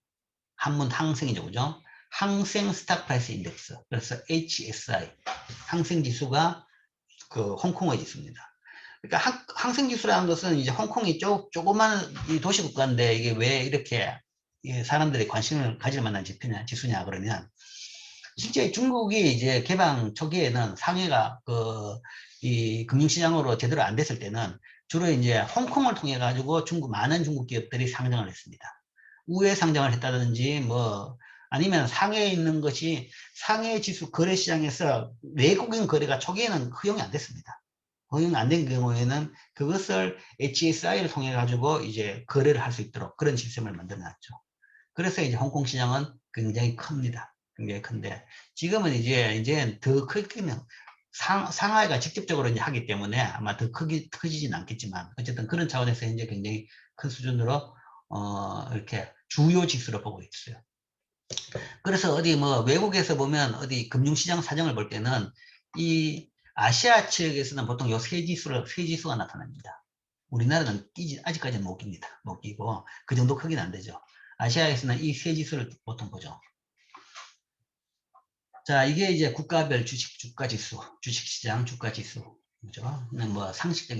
한문 항생이죠, 그죠? 항생 스탁 프라이스 인덱스. 그래서 HSI, 항생 지수가 그 홍콩의 지수입니다. 그러니까 항생 지수라는 것은 이제 홍콩이 조그만 이 도시 국가인데 이게 왜 이렇게 사람들이 관심을 가질 만한 지수냐 그러면, 실제 중국이 이제 개방 초기에는 상해가 이 금융시장으로 제대로 안 됐을 때는 주로 이제 홍콩을 통해 가지고 많은 중국 기업들이 상장을 했습니다. 우회 상장을 했다든지 뭐 아니면 상해에 있는 것이 상해 지수 거래 시장에서 외국인 거래가 초기에는 허용이 안 됐습니다. 허용이 안 된 경우에는 그것을 HSI를 통해 가지고 이제 거래를 할 수 있도록 그런 시스템을 만들어 놨죠. 그래서 이제 홍콩 시장은 굉장히 큽니다. 굉장히 큰데, 지금은 이제 더 크기는 상하이가 직접적으로 이제 하기 때문에 아마 더 커지진 않겠지만, 어쨌든 그런 차원에서 이제 굉장히 큰 수준으로 이렇게 주요 지수로 보고 있어요. 그래서 어디 뭐 외국에서 보면 어디 금융시장 사정을 볼 때는 이 아시아 지역에서는 보통 요 세 지수가 나타납니다. 우리나라는 아직까지는 못 낍니다. 못 끼고 그 정도 크기는 안 되죠. 아시아에서는 이 세 지수를 보통 보죠. 자, 이게 이제 국가별 주식시장 주가지수, 그죠? 뭐 상식적인